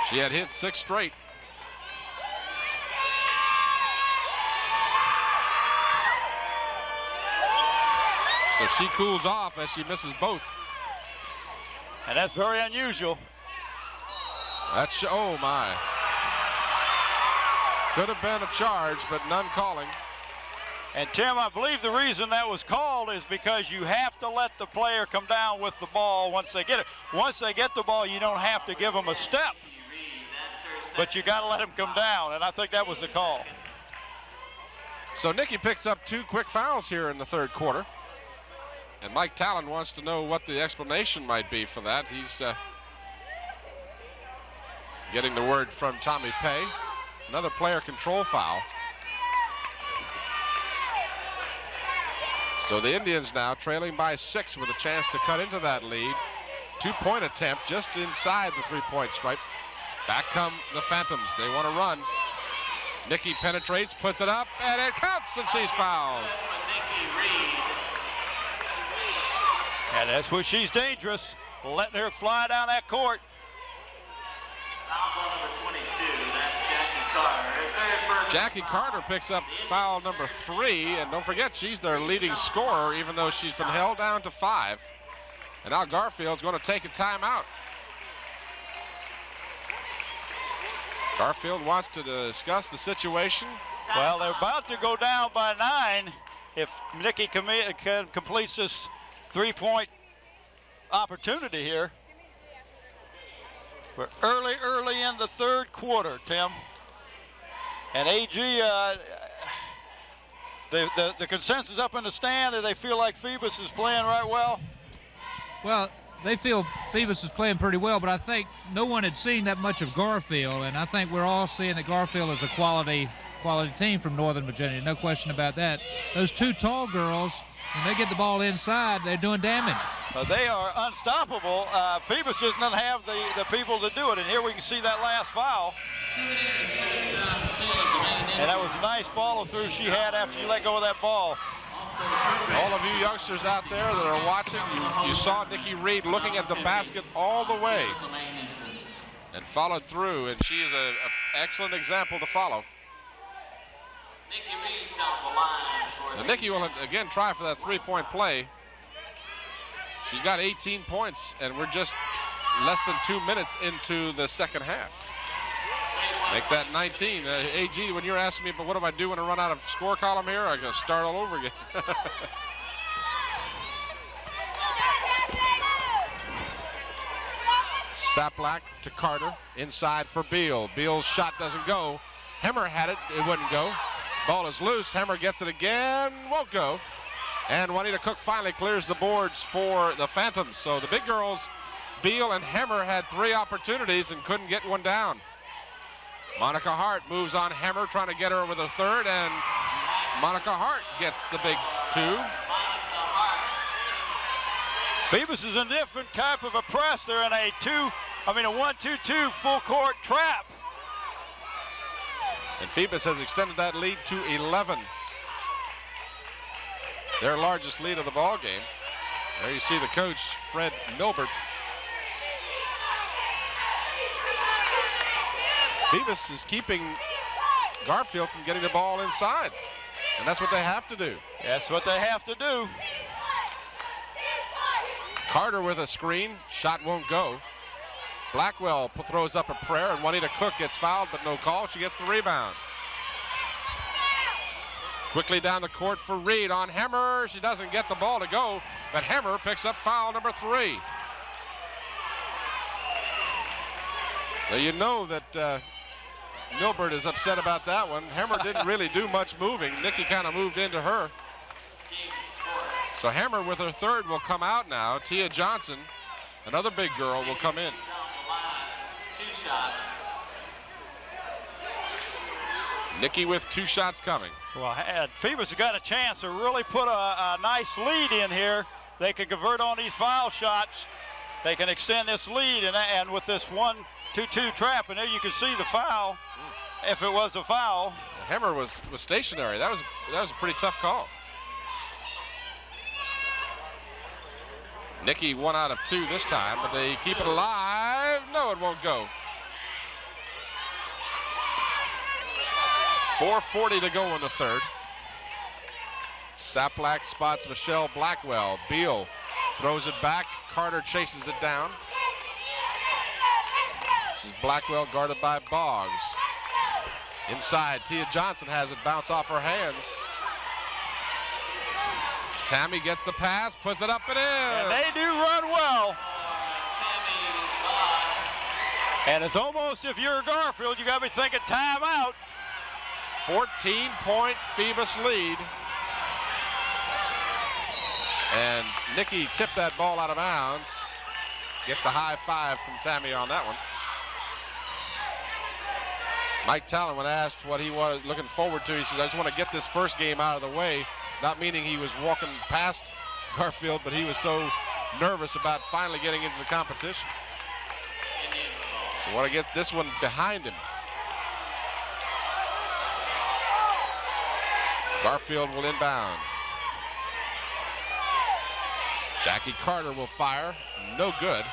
Speaker 1: She had hit 6 straight. So she cools off as she misses both.
Speaker 4: And that's very unusual.
Speaker 1: That's, oh my. Could have been a charge, but none calling.
Speaker 4: And Tim, I believe the reason that was called is because you have to let the player come down with the ball once they get it. Once they get the ball, you don't have to give them a step, but you got to let them come down, and I think that was the call.
Speaker 1: So Nikki picks up 2 quick fouls here in the third quarter. And Mike Talon wants to know what the explanation might be for that. He's getting the word from Tommy Pay. Another player control foul. So the Indians now trailing by 6 with a chance to cut into that lead. 2-point attempt just inside the 3-point stripe. Back come the Phantoms. They want to run. Nikki penetrates, puts it up, and it counts, and she's fouled.
Speaker 4: And that's where she's dangerous, letting her fly down that court.
Speaker 1: Jackie Carter picks up foul number 3, and don't forget, she's their leading scorer, even though she's been held down to 5. And now Garfield's going to take a timeout. Garfield wants to discuss the situation.
Speaker 4: Well, they're about to go down by 9 if Nikki completes this 3-point opportunity here. We're early in the third quarter, Tim. And AG, the consensus up in the stand, do they feel like Phoebus is playing right well?
Speaker 2: Well, they feel Phoebus is playing pretty well, but I think no one had seen that much of Garfield, and I think we're all seeing that Garfield is a quality team from Northern Virginia, no question about that. Those 2 tall girls, when they get the ball inside, they're doing damage.
Speaker 4: They are unstoppable. Phoebus just doesn't have the people to do it, and here we can see that last foul. And that was a nice follow-through she had after she let go of that ball.
Speaker 1: All of you youngsters out there that are watching, you saw Nikki Reed looking at the basket all the way and followed through, and she is an excellent example to follow. And Nikki will again try for that 3-point play. She's got 18 points, and we're just less than 2 minutes into the second half. Make that 19. AG, when you're asking me, but what do I do when I run out of score column here? I gotta start all over again. Saplack to Carter, inside for Beal. Beal's shot doesn't go. Hemmer had it, it wouldn't go. Ball is loose, Hemmer gets it again, won't go. And Juanita Cook finally clears the boards for the Phantoms. So the big girls, Beal and Hemmer, had 3 opportunities and couldn't get one down. Monica Hart moves on Hemmer, trying to get her with a third, and Monica Hart gets the big 2.
Speaker 4: Phoebus is a different type of a press. They're in a 1-2-2 full court trap.
Speaker 1: And Phoebus has extended that lead to 11. Their largest lead of the ball game. There you see the coach, Fred Milbert. Phoebus is keeping Garfield from getting the ball inside. And that's what they have to do.
Speaker 4: That's what they have to do.
Speaker 1: Carter with a screen, shot won't go. Blackwell throws up a prayer, and Juanita Cook gets fouled, but no call. She gets the rebound. Quickly down the court for Reed on Hemmer. She doesn't get the ball to go, but Hemmer picks up foul number 3. So you know that Milbert is upset about that one. Hemmer didn't really do much moving. Nikki kind of moved into her. So Hemmer with her third will come out now. Tia Johnson, another big girl, will come in.
Speaker 6: 2 shots.
Speaker 1: Nikki with 2 shots coming.
Speaker 4: Well, Phoebus has got a chance to really put a nice lead in here. They can convert on these foul shots. They can extend this lead, and with this 1-2-2 trap, and there you can see the foul, if it was a foul.
Speaker 1: Hemmer was stationary. That was a pretty tough call. Nikki 1 out of 2 this time, but they keep it alive. No, it won't go. 4:40 to go in the third. Saplack spots Michelle Blackwell. Beal throws it back. Carter chases it down. This is Blackwell guarded by Boggs. Inside, Tia Johnson has it bounce off her hands. Tammy gets the pass, puts it up and in.
Speaker 4: And they do run well. And it's almost, if you're Garfield, you got to be thinking timeout.
Speaker 1: 14-point Phoebus lead. And Nikki tipped that ball out of bounds. Gets the high five from Tammy on that one. Mike Talon, when asked what he was looking forward to, he says, I just want to get this first game out of the way. Not meaning he was walking past Garfield, but he was so nervous about finally getting into the competition. So want to get this one behind him. Garfield will inbound. Jackie Carter will fire. No good.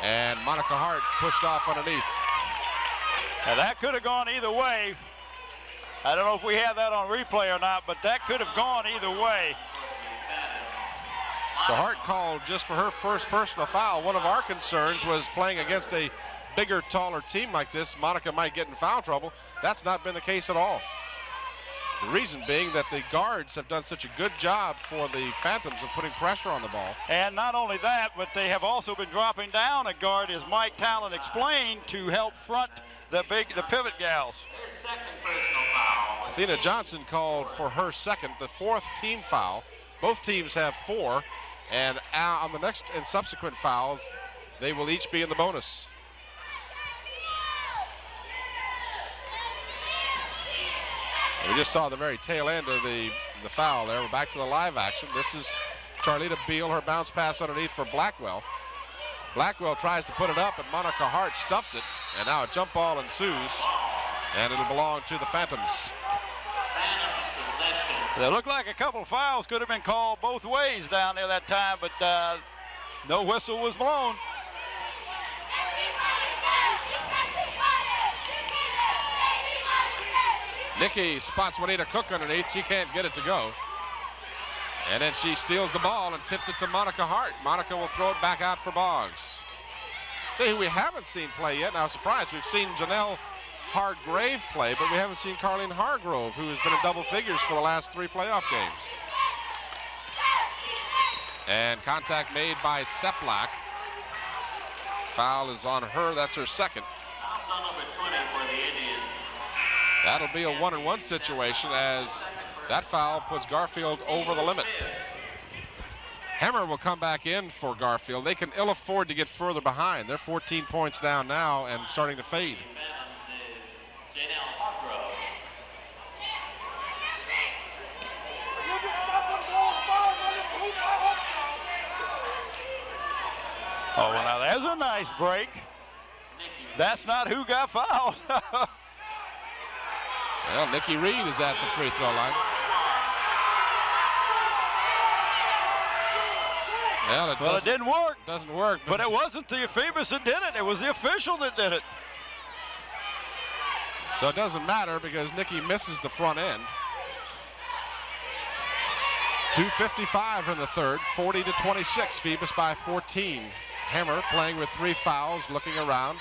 Speaker 1: And Monica Hart pushed off underneath.
Speaker 4: Now that could have gone either way. I don't know if we have that on replay or not, but that could have gone either way.
Speaker 1: So Hart called just for her first personal foul. One of our concerns was playing against a bigger, taller team like this. Monica might get in foul trouble. That's not been the case at all. The reason being that the guards have done such a good job for the Phantoms of putting pressure on the ball.
Speaker 4: And not only that, but they have also been dropping down a guard, as Mike Talon explained, to help front the pivot gals.
Speaker 1: Athena Johnson called for her second, the 4th team foul. Both teams have 4, and on the next and subsequent fouls, they will each be in the bonus. We just saw the very tail end of the foul there. We're back to the live action. This is Charlita Beal, her bounce pass underneath for Blackwell. Blackwell tries to put it up, and Monica Hart stuffs it, and now a jump ball ensues, and it'll belong to the Phantoms.
Speaker 4: It looked like a couple of fouls could have been called both ways down there that time, but no whistle was blown.
Speaker 1: Nikki spots Juanita Cook underneath. She can't get it to go. And then she steals the ball and tips it to Monica Hart. Monica will throw it back out for Boggs. Tell you who we haven't seen play yet, and I was surprised. We've seen Janelle Hargrave play, but we haven't seen Carlene Hargrove, who has been in double figures for the last 3 playoff games. And contact made by Seplack. Foul is on her. That's her second.
Speaker 6: Foul's on number 20 for the Indians.
Speaker 1: That'll be a 1-and-1 situation as that foul puts Garfield over the limit. Hemmer will come back in for Garfield. They can ill afford to get further behind. They're 14 points down now and starting to fade.
Speaker 4: Oh, well, now there's a nice break. That's not who got fouled.
Speaker 1: Well, Nikki Reed is at the free throw line. Well,
Speaker 4: it didn't work.
Speaker 1: Doesn't work.
Speaker 4: But it wasn't the Phoebus that did it. It was the official that did it.
Speaker 1: So it doesn't matter because Nikki misses the front end. 2:55 in the third, 40-26, Phoebus by 14. Hemmer playing with 3 fouls, looking around.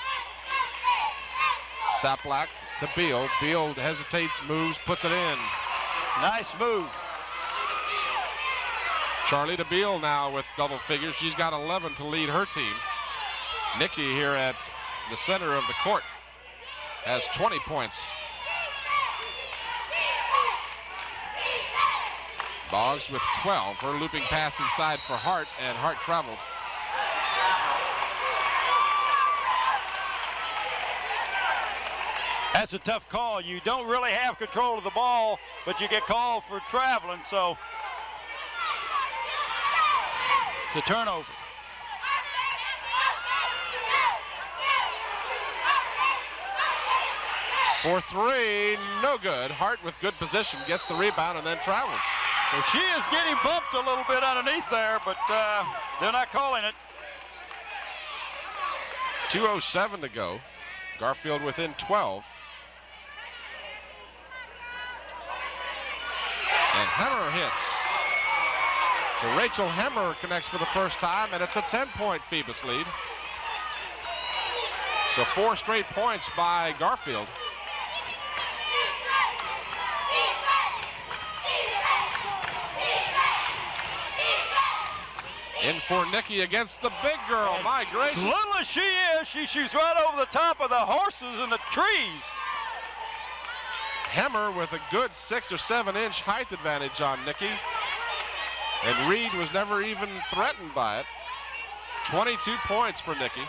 Speaker 1: Saplak to Beal. Beal hesitates, moves, puts it in.
Speaker 4: Nice move.
Speaker 1: Charlie to Beal now with double figures. She's got 11 to lead her team. Nikki here at the center of the court has 20 points. Boggs with 12. Her looping pass inside for Hart, and Hart traveled.
Speaker 4: That's a tough call. You don't really have control of the ball, but you get called for traveling, so it's a turnover.
Speaker 1: For 3, no good. Hart with good position, gets the rebound and then travels.
Speaker 4: Well, she is getting bumped a little bit underneath there, but they're not calling it.
Speaker 1: 2:07 to go. Garfield within 12. And Hemmer hits. So Rachel Hemmer connects for the first time, and it's a 10-point Phoebus lead. So 4 straight points by Garfield. In for Nikki against the big girl. My gracious.
Speaker 4: As little as she is, she shoots right over the top of the horses and the trees.
Speaker 1: Hemmer with a good 6 or 7 inch height advantage on Nikki. And Reed was never even threatened by it. 22 points for Nikki.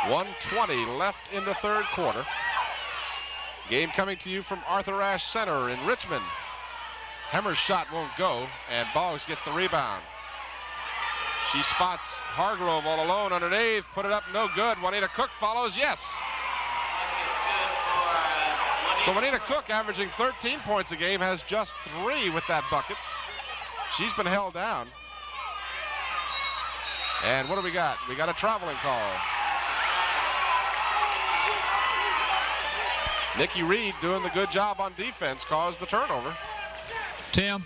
Speaker 1: .120 left in the third quarter. Game coming to you from Arthur Ashe Center in Richmond. Hemmer's shot won't go, and Boggs gets the rebound. She spots Hargrove all alone underneath, put it up, no good. Juanita Cook follows, yes. So Juanita Cook, averaging 13 points a game, has just 3 with that bucket. She's been held down. And what do we got? We got a traveling call. Nikki Reed doing the good job on defense caused the turnover.
Speaker 2: Tim?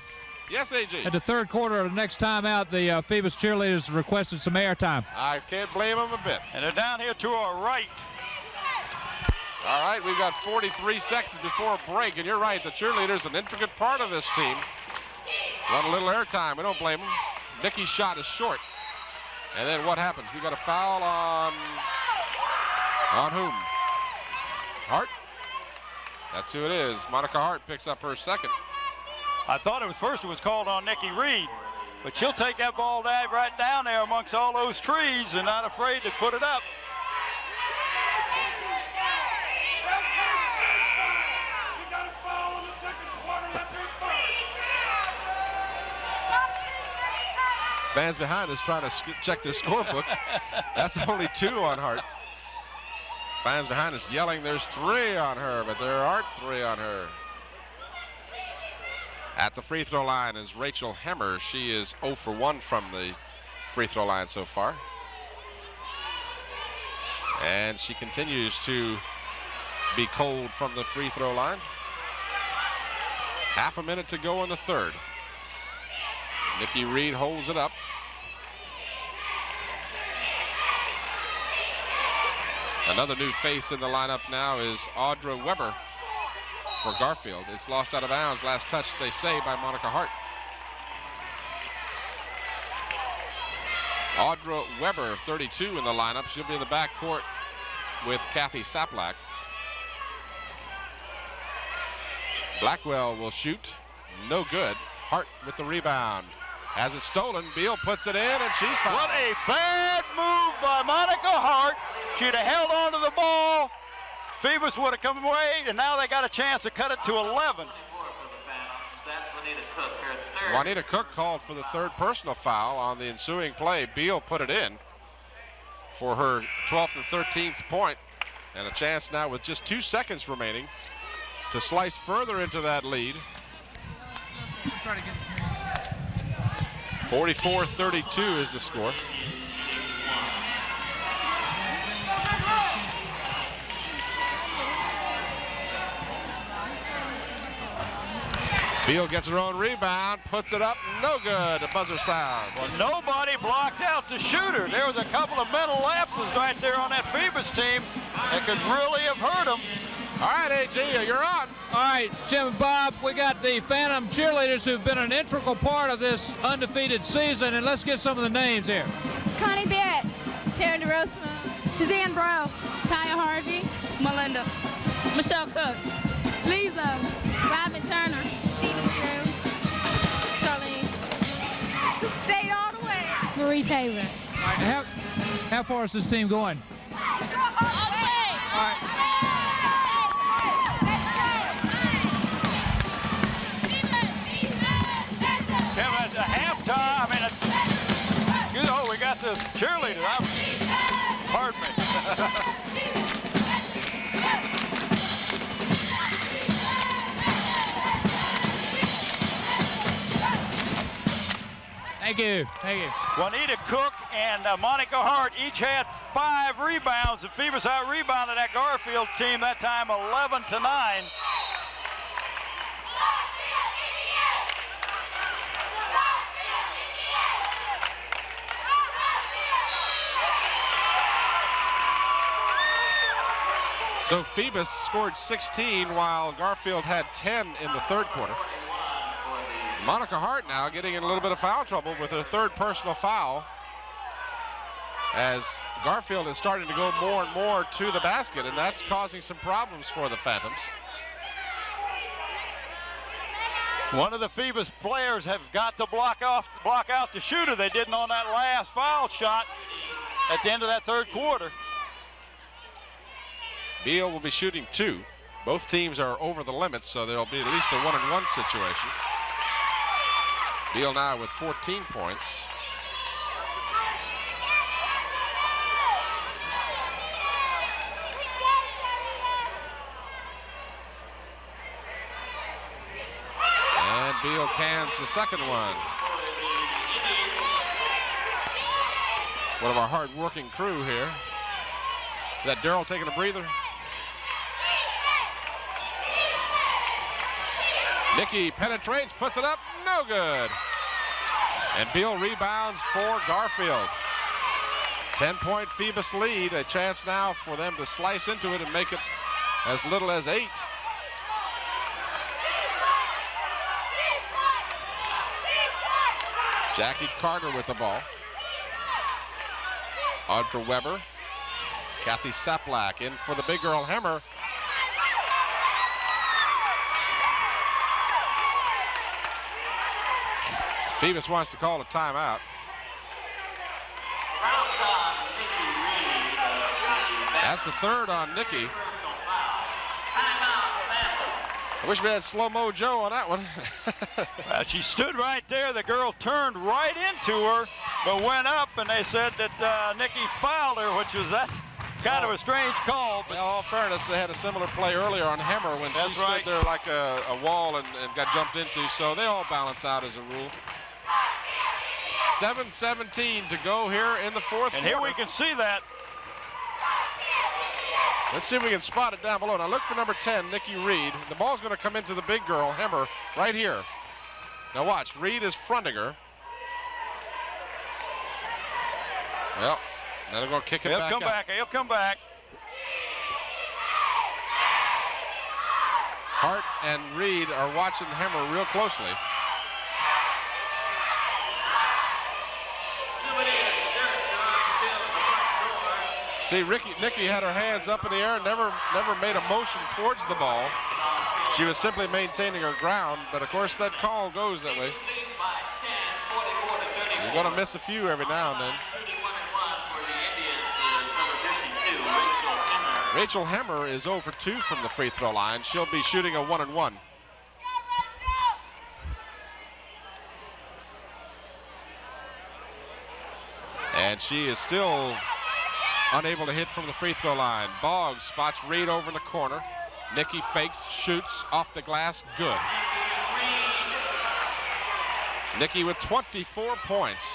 Speaker 1: Yes, AJ.
Speaker 2: At the third quarter of the next time out, the Phoebus cheerleaders requested some airtime.
Speaker 1: I can't blame them a bit.
Speaker 4: And they're down here to our right.
Speaker 1: All right, we've got 43 seconds before a break, and you're right, the cheerleaders, an intricate part of this team. Want a little airtime, we don't blame them. Nikki's shot is short. And then what happens? We got a foul on whom? Hart? That's who it is. Monica Hart picks up her second.
Speaker 4: I thought it was called on Nikki Reed, but she'll take that ball right down there amongst all those trees and not afraid to put it up.
Speaker 1: Fans behind us trying to check their scorebook. That's only 2 on Hart. Fans behind us yelling there's 3 on her, but there aren't 3 on her. At the free throw line is Rachel Hemmer. She is 0 for 1 from the free throw line so far. And she continues to be cold from the free throw line. Half a minute to go in the third. Nikki Reed holds it up. Another new face in the lineup now is Audra Weber for Garfield. It's lost out of bounds. Last touch, they say, by Monica Hart. Audra Weber, 32 in the lineup. She'll be in the backcourt with Kathy Saplak. Blackwell will shoot. No good. Hart with the rebound. Has it stolen. Beal puts it in, and she's fouled.
Speaker 4: What a bad move by Monica Hart. She'd have held on to the ball. Phoebus would have come away, and now they got a chance to cut it to 11.
Speaker 1: Juanita Cook called for the third personal foul on the ensuing play. Beal put it in for her 12th and 13th point, and a chance now with just 2 seconds remaining to slice further into that lead. 44-32 is the score. Beal gets her own rebound, puts it up, no good. A buzzer sound.
Speaker 4: Well, nobody blocked out the shooter. There was a couple of mental lapses right there on that Phoebus team that could really have hurt them.
Speaker 1: All right, AJ, you're on.
Speaker 2: All right, Jim and Bob, we got the Phantom cheerleaders who've been an integral part of this undefeated season, and let's get some of the names here.
Speaker 10: Connie Barrett, Tara DeRosma, Suzanne Bro, Taya Harvey, Melinda, Michelle Cook, Lisa, Robin Turner, Stephen Drew, Charlene, to stay all the way, Marie Taylor.
Speaker 2: All right, how far is this team going?
Speaker 10: All the way.
Speaker 2: All right.
Speaker 4: At the halftime, we got the cheerleader. Pardon me.
Speaker 2: Thank you. Thank you.
Speaker 4: Juanita Cook and Monica Hart each had 5 rebounds, and Phoebus out-rebounded that Garfield team that time 11-9.
Speaker 1: So Phoebus scored 16 while Garfield had 10 in the third quarter. Monica Hart now getting in a little bit of foul trouble with her third personal foul as Garfield is starting to go more and more to the basket, and that's causing some problems for the Phantoms.
Speaker 4: One of the Phoebus players have got to block out the shooter. They didn't on that last foul shot at the end of that third quarter.
Speaker 1: Beal will be shooting 2. Both teams are over the limit, so there'll be at least a 1-and-1 situation. Beal now with 14 points. And Beal cans the second one. One of our hard-working crew here. Is that Darryl taking a breather? Nikki penetrates, puts it up, no good. And Beal rebounds for Garfield. 10-point Phoebus lead, a chance now for them to slice into it and make it as little as 8. Jackie Carter with the ball. Audra Weber. Kathy Saplak in for the big girl Hemmer. Phoebus wants to call a timeout. That's the third on Nikki. I wish we had slow-mo Joe on that one.
Speaker 4: She stood right there. The girl turned right into her, but went up, and they said that Nikki fouled her, which was that's kind of a strange call. But
Speaker 1: in all fairness, they had a similar play earlier on Hemmer when she stood there like a wall and got jumped into, so they all balance out as a rule. 7:17 to go here in the fourth quarter.
Speaker 4: And here we can see that.
Speaker 1: Let's see if we can spot it down below. Now look for number 10, Nikki Reed. The ball's going to come into the big girl, Hemmer, right here. Now watch, Reed is fronting her. Well, now they're going to kick it back out.
Speaker 4: He'll come back.
Speaker 1: Hart and Reed are watching Hemmer real closely. See, Nikki had her hands up in the air, never made a motion towards the ball. She was simply maintaining her ground, but of course that call goes that way. You're going to miss a few every now and then. Rachel Hemmer is 0 for 2 from the free throw line. She'll be shooting a 1-and-1. And she is still unable to hit from the free throw line. Boggs spots Reed over in the corner. Nikki fakes, shoots off the glass, good. Nikki with 24 points.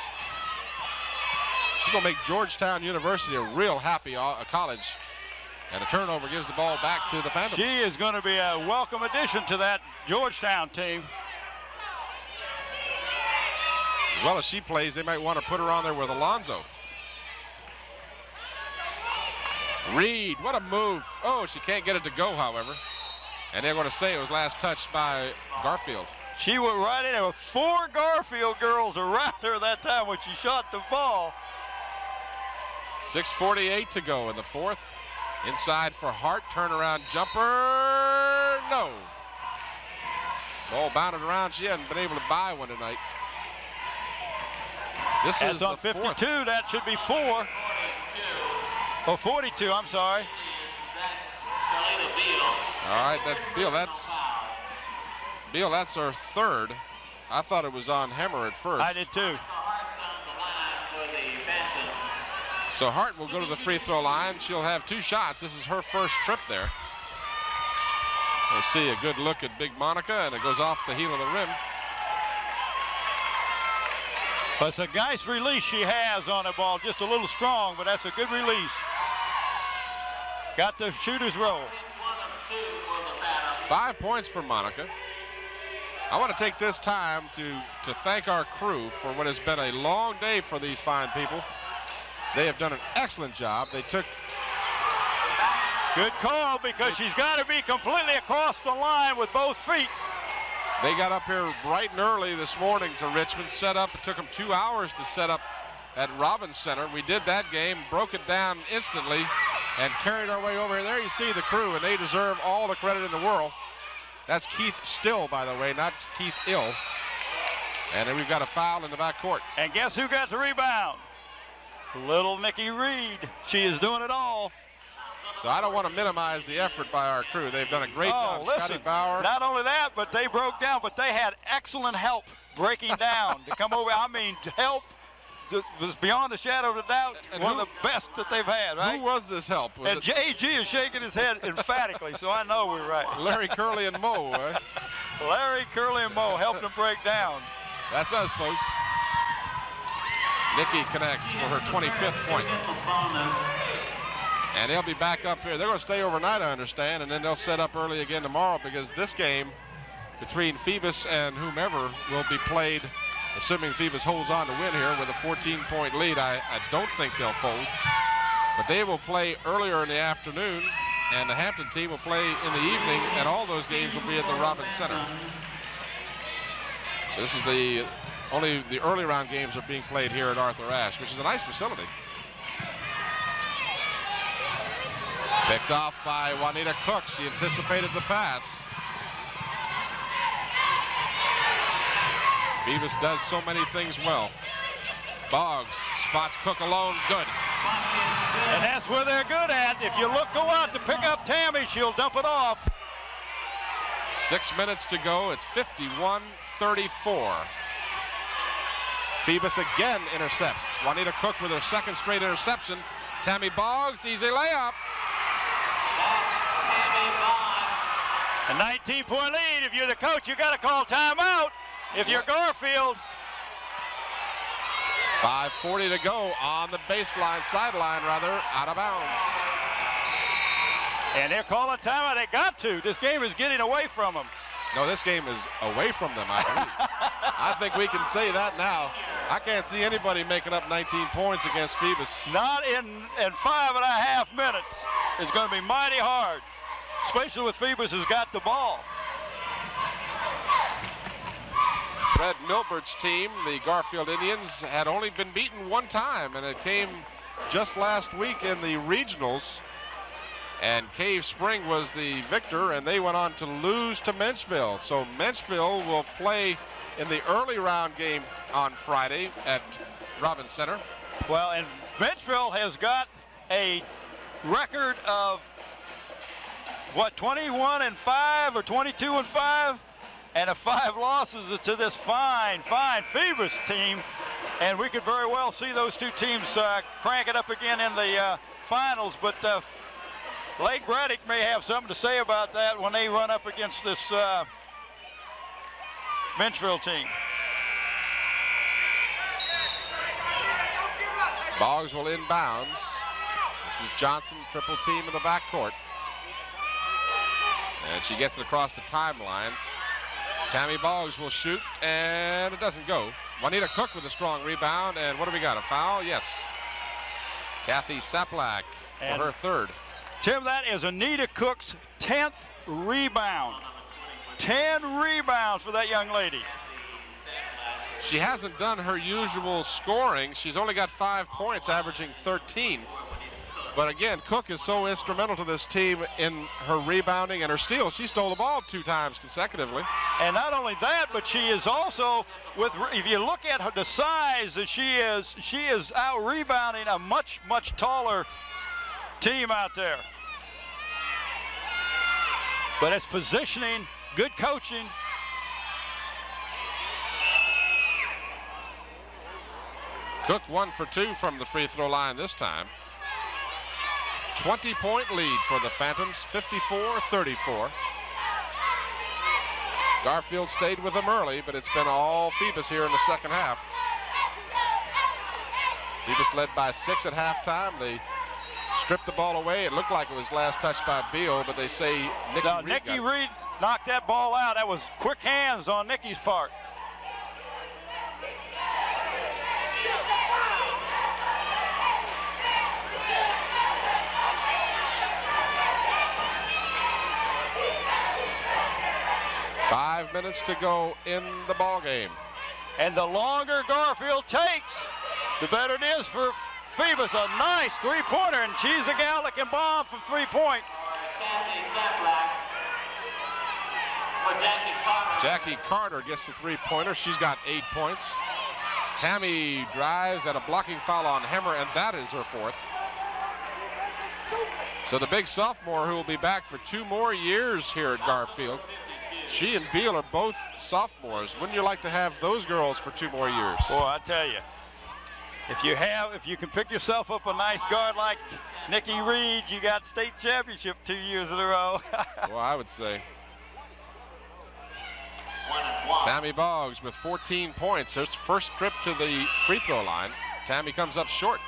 Speaker 1: She's going to make Georgetown University a real happy college. And a turnover gives the ball back to the Phantoms.
Speaker 4: She is going to be a welcome addition to that Georgetown team.
Speaker 1: As well as she plays, they might want to put her on there with Alonzo. Reed, what a move. Oh, she can't get it to go, however. And they're going to say it was last touched by Garfield.
Speaker 4: She went right in. There were 4 Garfield girls around her that time when she shot the ball.
Speaker 1: 6:48 to go in the fourth. Inside for Hart, turnaround jumper, no. Ball bounded around, she hadn't been able to buy one tonight. This
Speaker 4: That's
Speaker 1: is
Speaker 4: on
Speaker 1: the
Speaker 4: 52,
Speaker 1: fourth.
Speaker 4: that should be 4. Oh, 42, I'm sorry.
Speaker 1: All right, that's Beal. That's our third. I thought it was on Hemmer at first.
Speaker 4: I did too.
Speaker 1: So Hart will go to the free throw line. She'll have 2 shots. This is her first trip there. We'll see a good look at Big Monica, and it goes off the heel of the rim.
Speaker 4: But it's a nice release she has on the ball. Just a little strong, but that's a good release. Got the shooter's roll.
Speaker 1: 5 points for Monica. I want to take this time to thank our crew for what has been a long day for these fine people. They have done an excellent job. They took...
Speaker 4: Good call, because she's got to be completely across the line with both feet.
Speaker 1: They got up here bright and early this morning to Richmond, set up. It took them 2 hours to set up at Robbins Center. We did that game, broke it down instantly, and carried our way over here. There you see the crew, and they deserve all the credit in the world. That's Keith Still, by the way, not Keith Ill. And then we've got a foul in the backcourt.
Speaker 4: And guess who got the rebound? Little Nikki Reed. She is doing it all.
Speaker 1: So I don't want to minimize the effort by our crew. They've done a great job.
Speaker 4: Listen,
Speaker 1: Scotty Bauer.
Speaker 4: not only that, but they broke down, but they had excellent help breaking down to come over. I mean, help was beyond a shadow of a doubt.
Speaker 1: And
Speaker 4: one of the best that they've had, right?
Speaker 1: Who was this help? Was
Speaker 4: and J.G. is shaking his head emphatically, so I know we're right.
Speaker 1: Larry Curley and Moe, right?
Speaker 4: Larry, Curley, and Moe helped them break down.
Speaker 1: That's us, folks. Nikki connects for her 25th point. And they'll be back up here. They're going to stay overnight, I understand, and then they'll set up early again tomorrow, because this game between Phoebus and whomever will be played, assuming Phoebus holds on to win here with a 14-point lead. I don't think they'll fold. But they will play earlier in the afternoon, and the Hampton team will play in the evening, and all those games will be at the Robbins Center. So this is only the early round games are being played here at Arthur Ashe, which is a nice facility. Picked off by Juanita Cook. She anticipated the pass. Phoebus does so many things well. Boggs spots Cook alone, good.
Speaker 4: And that's where they're good at. If you go out to pick up Tammy, she'll dump it off.
Speaker 1: 6 minutes to go. It's 51-34. Phoebus again intercepts. Juanita Cook with her second straight interception. Tammy Boggs, easy layup.
Speaker 4: A 19-point lead. If you're the coach, you got to call timeout. If you're Garfield.
Speaker 1: 5:40 to go on the sideline, out of bounds.
Speaker 4: And they're calling timeout. They got to. This game is getting away from them.
Speaker 1: No, this game is away from them, I believe. I think we can say that now. I can't see anybody making up 19 points against Phoebus.
Speaker 4: Not in 5.5 minutes. It's going to be mighty hard, especially with Phoebus has got the ball.
Speaker 1: Fred Milbert's team, the Garfield Indians, had only been beaten one time, and it came just last week in the regionals, and Cave Spring was the victor, and they went on to lose to Menchville. So Menchville will play in the early round game on Friday at Robbins Center.
Speaker 4: Well, and Menchville has got a record of what, 21-5 or 22-5, and a 5 losses to this fine Phoebus team, and we could very well see those two teams crank it up again in the finals. But Lake Braddock may have something to say about that when they run up against this Menchville team.
Speaker 1: Boggs will inbounds. This is Johnson, triple team in the backcourt. And she gets it across the timeline. Tammy Boggs will shoot, and it doesn't go. Juanita Cook with a strong rebound, and what do we got, a foul? Yes. Kathy Saplak for her third.
Speaker 4: Tim, that is Anita Cook's 10th rebound. 10 rebounds for that young lady.
Speaker 1: She hasn't done her usual scoring. She's only got 5 points, averaging 13. But again, Cook is so instrumental to this team in her rebounding and her steals. She stole the ball 2 times consecutively.
Speaker 4: And not only that, but she is also, if you look at her, the size that she is out rebounding a much taller team out there. But it's positioning, good coaching.
Speaker 1: Cook 1 for 2 from the free throw line this time. 20-point lead for the Phantoms, 54-34. Garfield stayed with them early, but it's been all Phoebus here in the second half. Phoebus led by 6 at halftime. They stripped the ball away. It looked like it was last touched by Beal, but they say
Speaker 4: Nikki Reed knocked that ball out. That was quick hands on Nikki's part.
Speaker 1: Five minutes to go in the ball game.
Speaker 4: And the longer Garfield takes, the better it is for Phoebus. A nice three-pointer, and she's a gal that can bomb from three-point.
Speaker 1: Jackie Carter gets the three-pointer. She's got 8 points. Tammy drives at a blocking foul on Hemmer, and that is her 4th. So the big sophomore who will be back for 2 more years here at Garfield. She and Beal are both sophomores. Wouldn't you like to have those girls for 2 more years?
Speaker 4: Boy, I tell you, if you can pick yourself up a nice guard like Nikki Reed, you got state championship 2 years in a row.
Speaker 1: Well, I would say. Tammy Boggs with 14 points. Her first trip to the free throw line. Tammy comes up short.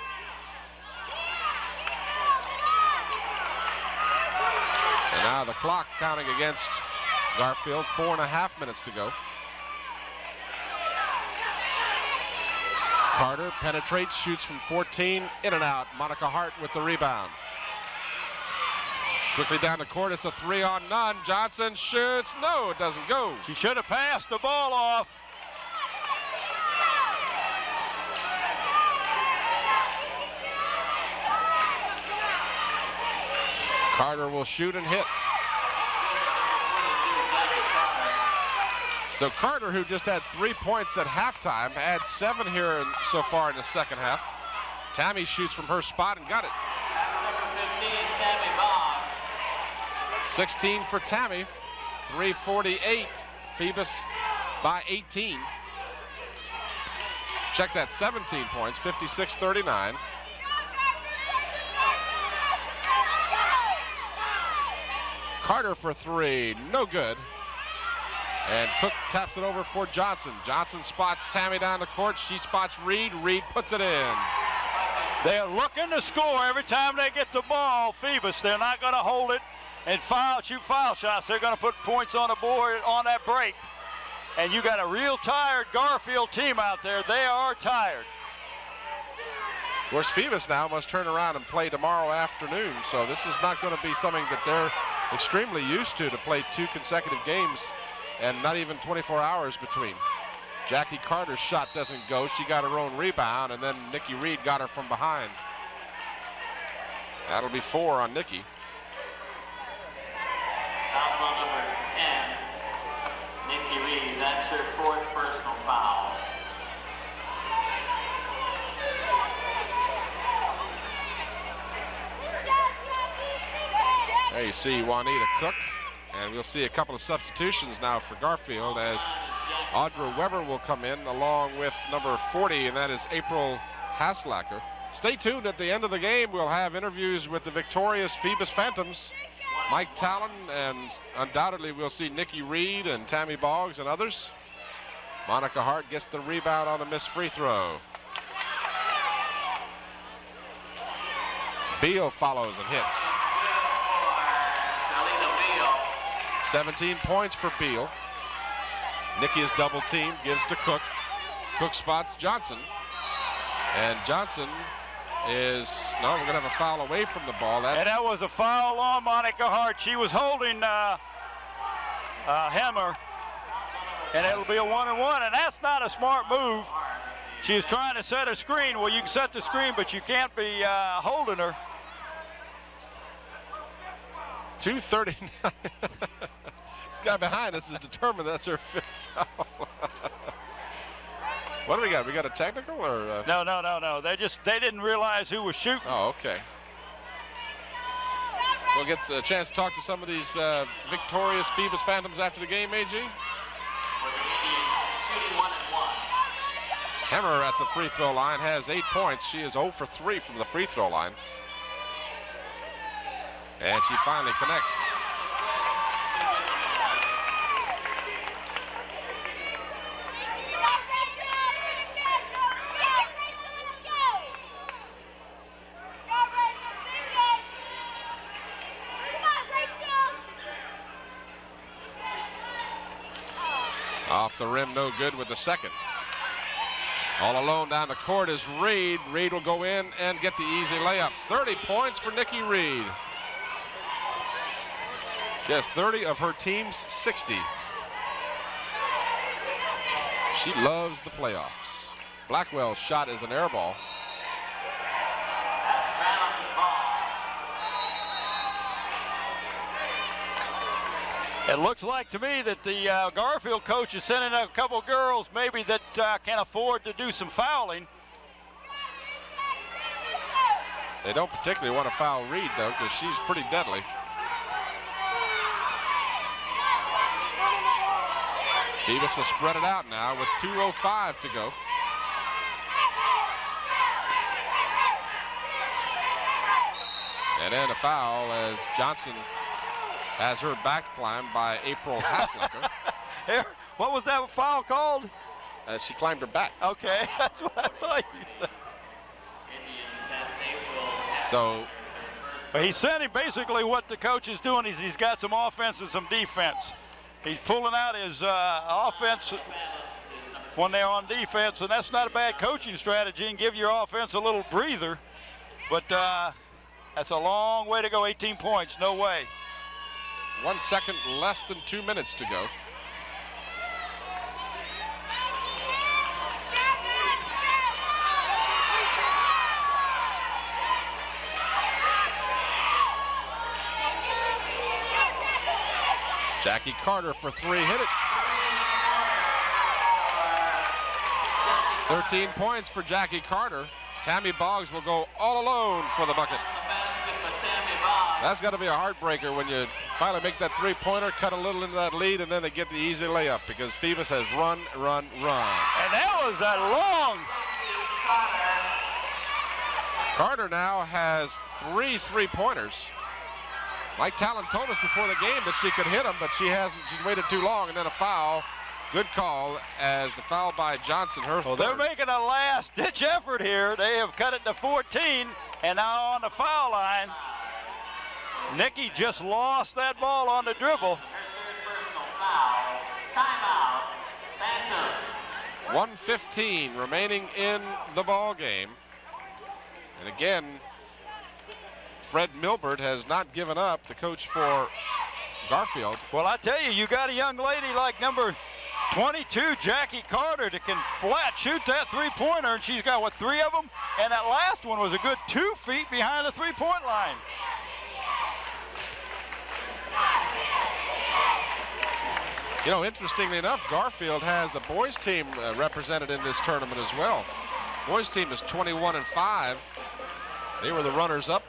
Speaker 1: And now the clock counting against Garfield, 4.5 minutes to go. Carter penetrates, shoots from 14, in and out. Monica Hart with the rebound. Quickly down the court, it's a 3-on-none. Johnson shoots, no, it doesn't go.
Speaker 4: She should have passed the ball off.
Speaker 1: Carter will shoot and hit. So Carter, who just had 3 points at halftime, adds 7 here so far in the second half. Tammy shoots from her spot and got it. 16 for Tammy, 3:48. Phoebus by 18. Check that, 17 points, 56-39. Carter for 3, no good. And Cook taps it over for Johnson. Johnson spots Tammy down the court. She spots Reed. Reed puts it in.
Speaker 4: They're looking to score every time they get the ball, Phoebus. They're not going to hold it and shoot foul shots. They're going to put points on the board on that break. And you got a real tired Garfield team out there. They are tired.
Speaker 1: Of course, Phoebus now must turn around and play tomorrow afternoon. So this is not going to be something that they're extremely used to play 2 consecutive games and not even 24 hours between. Jackie Carter's shot doesn't go. She got her own rebound, and then Nikki Reed got her from behind. That'll be 4 on Nikki.
Speaker 6: Foul number 10, Nikki Reed. That's her 4th personal foul.
Speaker 1: There you see Juanita Cook, and we'll see a couple of substitutions now for Garfield as Audra Weber will come in along with number 40, and that is April Haslacker. Stay tuned. At the end of the game, we'll have interviews with the victorious Phoebus Phantoms, Mike Talon, and undoubtedly we'll see Nikki Reed and Tammy Boggs and others. Monica Hart gets the rebound on the missed free throw. Beal follows and hits. 17 points for Beal. Nikki is double teamed, gives to Cook. Cook spots Johnson. And Johnson is, no, we're going to have a foul away from the ball.
Speaker 4: And that was a foul on Monica Hart. She was holding Hammer. And it'll be a 1-and-1, and that's not a smart move. She was trying to set a screen. Well, you can set the screen, but you can't be holding her.
Speaker 1: 2:39. This guy behind us is determined that's her 5th foul. What do we got? We got a technical or?
Speaker 4: No. They didn't realize who was shooting.
Speaker 1: Oh, okay. We'll get a chance to talk to some of these victorious Phoebus Phantoms after the game, AG. Hammer at the free throw line has 8 points. She is 0 for 3 from the free throw line. And she finally connects. Off the rim, no good with the second. All alone down the court is Reed. Reed will go in and get the easy layup. 30 points for Nikki Reed. She has 30 of her team's 60. She loves the playoffs. Blackwell's shot is an air ball.
Speaker 4: It looks like to me that the Garfield coach is sending a couple girls maybe that can afford to do some fouling.
Speaker 1: They don't particularly want to foul Reed, though, because she's pretty deadly. Phoebus will spread it out now with 2:05 to go. And then a foul as Johnson has her back climbed by April Haslacker.
Speaker 4: What was that foul called?
Speaker 1: She climbed her back.
Speaker 4: Okay, that's what I thought you said.
Speaker 1: So
Speaker 4: but he's sending basically what the coach is doing is he's got some offense and some defense. He's pulling out his offense when they're on defense, and that's not a bad coaching strategy, and give your offense a little breather. But that's a long way to go, 18 points, no way.
Speaker 1: 1 second, less than 2 minutes to go. Jackie Carter for 3, hit it. 13 points for Jackie Carter. Tammy Boggs will go all alone for the bucket. That's got to be a heartbreaker when you finally make that three-pointer, cut a little into that lead, and then they get the easy layup because Phoebus has run.
Speaker 4: And that was a long.
Speaker 1: Carter now has 3 three-pointers. Mike Talon told us before the game that she could hit them, but she hasn't. She's waited too long, and then a foul. Good call as the foul by Johnson, her third.
Speaker 4: They're making a last-ditch effort here. They have cut it to 14, and now on the foul line, Nikki just lost that ball on the dribble.
Speaker 1: 1:15 remaining in the ball game. And again, Fred Milbert has not given up, the coach for Garfield.
Speaker 4: Well, I tell you, you got a young lady like number 22, Jackie Carter, that can flat shoot that three-pointer, and she's got, what, 3 of them? And that last one was a good 2 feet behind the three-point line.
Speaker 1: You know, interestingly enough, Garfield has a boys team represented in this tournament as well. Boys team is 21-5. They were the runners-up.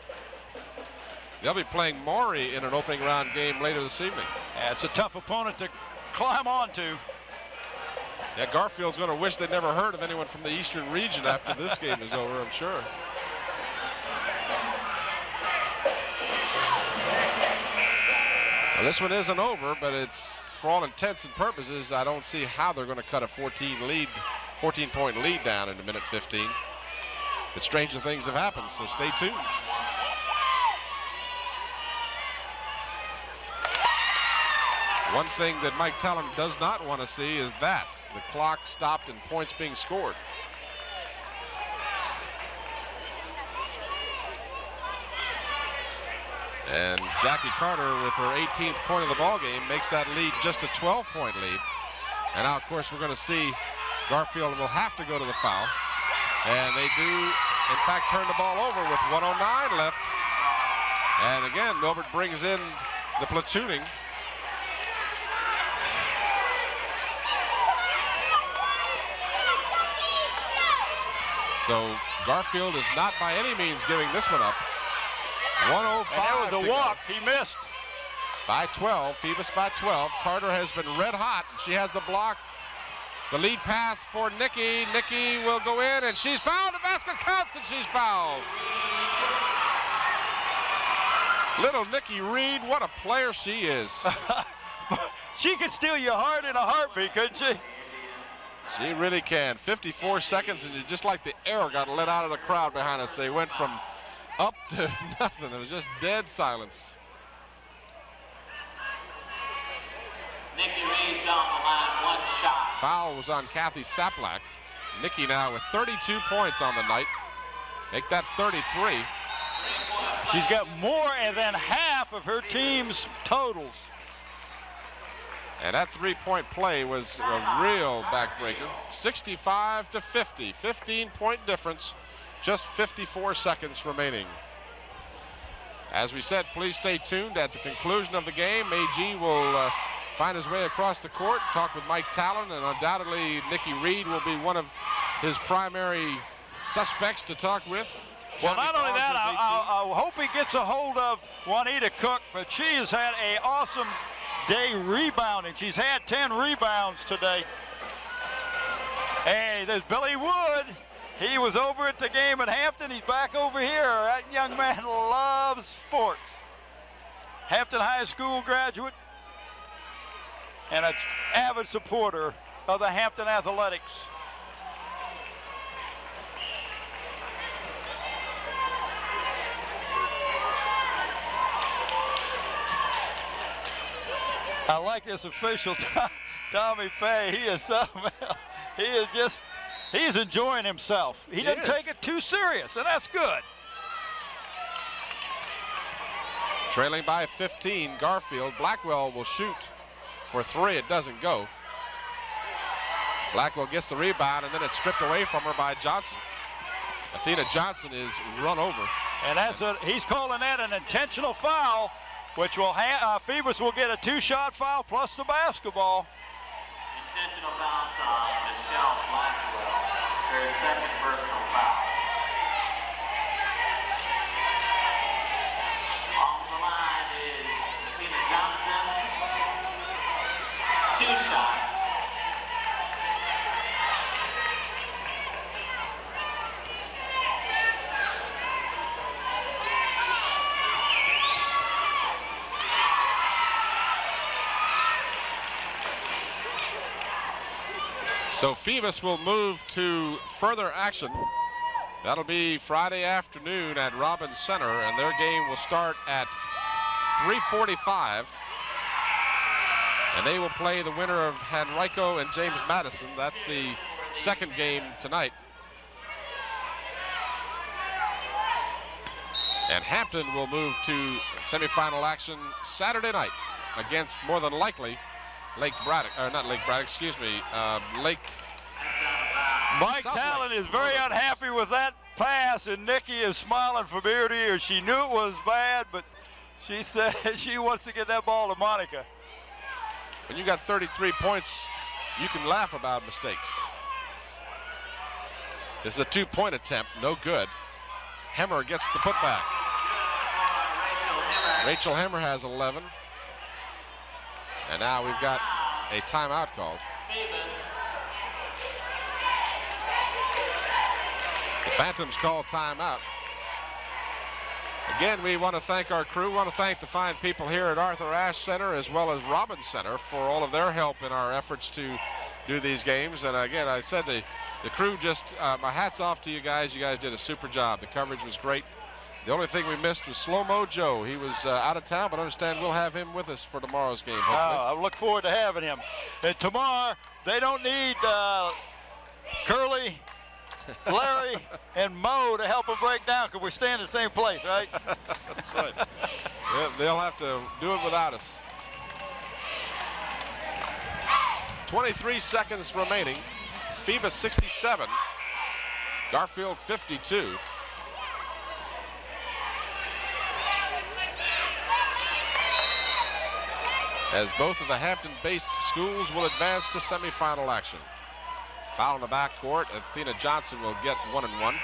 Speaker 1: They'll be playing Maury in an opening round game later this evening.
Speaker 4: Yeah, it's a tough opponent to climb onto.
Speaker 1: Yeah, Garfield's going to wish they'd never heard of anyone from the Eastern region after this game is over, I'm sure. Well, this one isn't over, but it's, for all intents and purposes, I don't see how they're going to cut a 14-point lead down in a minute 15. But stranger things have happened, so stay tuned. One thing that Mike Talon does not want to see is that the clock stopped and points being scored. And Jackie Carter, with her 18th point of the ball game, makes that lead just a 12-point lead. And now, of course, we're going to see Garfield will have to go to the foul. And they do, in fact, turn the ball over with 1:09 left. And again, Milbert brings in the platooning. So Garfield is not by any means giving this one up. 1:05.
Speaker 4: And that was a walk. He missed.
Speaker 1: By 12, Phoebus by 12. Carter has been red hot, and she has the block. The lead pass for Nikki. Nikki will go in, and she's fouled. The basket counts, and she's fouled. Little Nikki Reed, what a player she is.
Speaker 4: She could steal your heart in a heartbeat, couldn't she?
Speaker 1: She really can. 54 seconds, and just like the air got let out of the crowd behind us. They went from up to nothing. It was just dead silence.
Speaker 6: Nikki Reed's on the line, 1 shot.
Speaker 1: Foul was on Kathy Saplak. Nikki now with 32 points on the night. Make that 33.
Speaker 4: She's got more than half of her team's totals.
Speaker 1: And that three-point play was a real backbreaker. 65-50, 15-point difference, just 54 seconds remaining. As we said, please stay tuned. At the conclusion of the game, AG will find his way across the court, talk with Mike Talon, and undoubtedly Nikki Reed will be one of his primary suspects to talk with.
Speaker 4: Well, not only that, I hope he gets a hold of Juanita Cook, but she has had an awesome day rebounding. She's had 10 rebounds today. Hey, there's Billy Wood. He was over at the game at Hampton. He's back over here. That young man loves sports. Hampton High School graduate and an avid supporter of the Hampton Athletics. I like this official, Tommy Fay. He is something else. He is just, he's enjoying himself. He doesn't take it too serious, and that's good.
Speaker 1: Trailing by 15, Garfield. Blackwell will shoot for 3. It doesn't go. Blackwell gets the rebound, and then it's stripped away from her by Johnson. Athena Johnson is run over.
Speaker 4: And that's he's calling that an intentional foul, which will Phoebus will get a 2-shot foul plus the basketball.
Speaker 6: Intentional foul on Michelle Blackwell, her second personal foul. On the line is Athena Johnson, 2 shots.
Speaker 1: So Phoebus will move to further action. That'll be Friday afternoon at Robbins Center, and their game will start at 3:45. And they will play the winner of Henrico and James Madison. That's the second game tonight. And Hampton will move to semifinal action Saturday night against, more than likely, Lake Braddock, or not Lake Braddock, excuse me, Lake.
Speaker 4: Mike
Speaker 1: South
Speaker 4: Talon
Speaker 1: Lakes.
Speaker 4: is very unhappy with that pass, and Nikki is smiling from ear to ear. She knew it was bad, but she said she wants to get that ball to Monica.
Speaker 1: When you got 33 points, you can laugh about mistakes. This is a 2-point attempt, no good. Hemmer gets the putback. Rachel Hemmer has 11. And now we've got a timeout called. The Phantoms call timeout. Again, we want to thank our crew. We want to thank the fine people here at Arthur Ashe Center as well as Robbins Center for all of their help in our efforts to do these games. And again, I said the crew just, my hat's off to you guys. You guys did a super job. The coverage was great. The only thing we missed was Slow-Mo Joe. He was out of town, but I understand we'll have him with us for tomorrow's game, hopefully.
Speaker 4: I look forward to having him. And tomorrow, they don't need Curly, Larry, and Mo to help them break down because we stay in the same place, right?
Speaker 1: That's right. They'll have to do it without us. 23 seconds remaining. Phoebus 67, Garfield 52. As both of the Hampton-based schools will advance to semifinal action. Foul in the backcourt. Athena Johnson will get 1 and 1.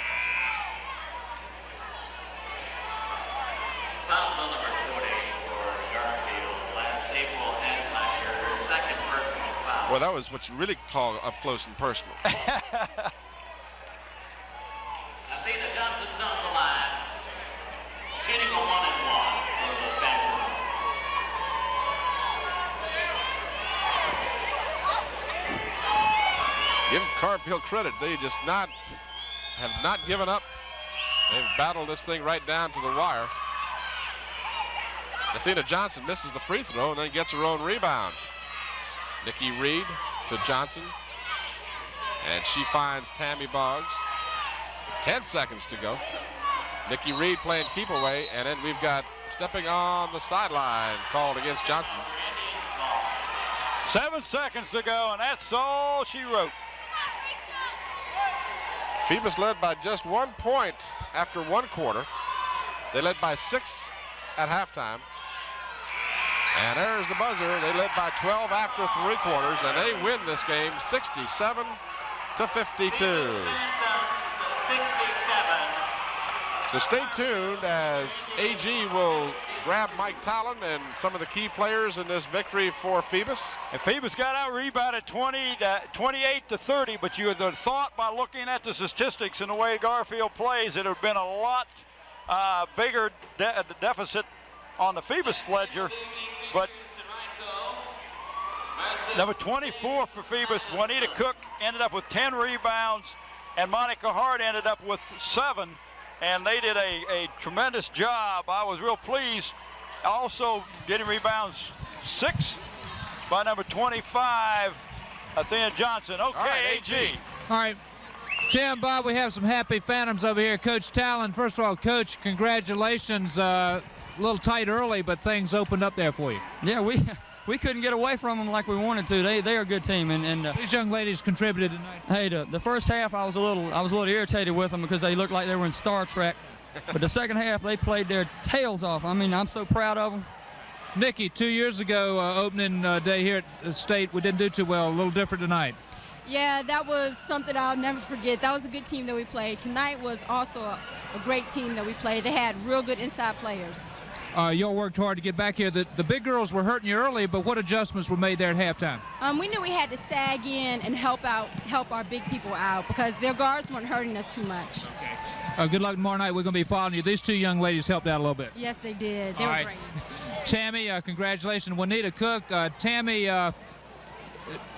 Speaker 6: Fouls on number 40 for Garfield. Lance April Hansmacher, her second personal foul.
Speaker 1: Well, that was what you really call up close and personal.
Speaker 6: Athena Johnson's on the line. Shooting a 1 and 1 for the Phantoms.
Speaker 1: Give Garfield credit. They just have not given up. They've battled this thing right down to the wire. Athena Johnson misses the free throw and then gets her own rebound. Nikki Reed to Johnson. And she finds Tammy Boggs. 10 seconds to go. Nikki Reed playing keep away, and then we've got stepping on the sideline called against Johnson.
Speaker 4: 7 seconds to go, and that's all she wrote.
Speaker 1: Phoebus led by just 1 point after 1 quarter. They led by 6 at halftime. And there's the buzzer. They led by 12 after 3 quarters, and they win this game 67-52. So stay tuned as AG will grab Mike Talon and some of the key players in this victory for Phoebus.
Speaker 4: And Phoebus got out rebounded 28-30, but you would have thought by looking at the statistics and the way Garfield plays, it would have been a lot bigger deficit on the Phoebus ledger. But number 24 for Phoebus, Juanita Cook, ended up with 10 rebounds, and Monica Hart ended up with 7. And they did a tremendous job. I was real pleased. Also getting rebounds 6 by number 25, Athena Johnson. Okay,
Speaker 1: right,
Speaker 4: AG.
Speaker 2: All right, Tim, Bob, we have some happy Phantoms over here. Coach Talon, first of all, Coach, congratulations. A little tight early, but things opened up there for you.
Speaker 3: Yeah, we couldn't get away from them like we wanted to. They are a good team, and
Speaker 2: these young ladies contributed tonight.
Speaker 3: Hey, the first half I was a little irritated with them because they looked like they were in Star Trek. But the second half they played their tails off. I mean, I'm so proud of them.
Speaker 2: Nikki, 2 years ago, opening day here at the State, we didn't do too well. A little different tonight.
Speaker 11: Yeah, that was something I'll never forget. That was a good team that we played. Tonight was also a great team that we played. They had real good inside players.
Speaker 2: Y'all worked hard to get back here. The big girls were hurting you early, but what adjustments were made there at halftime?
Speaker 11: We knew we had to sag in and help our big people out because their guards weren't hurting us too much.
Speaker 2: Okay. Good luck tomorrow night. We're going to be following you. These 2 young ladies helped out a little bit.
Speaker 11: Yes, they did. They
Speaker 2: All
Speaker 11: were
Speaker 2: right.
Speaker 11: great.
Speaker 2: Tammy, congratulations. Juanita Cook. Tammy,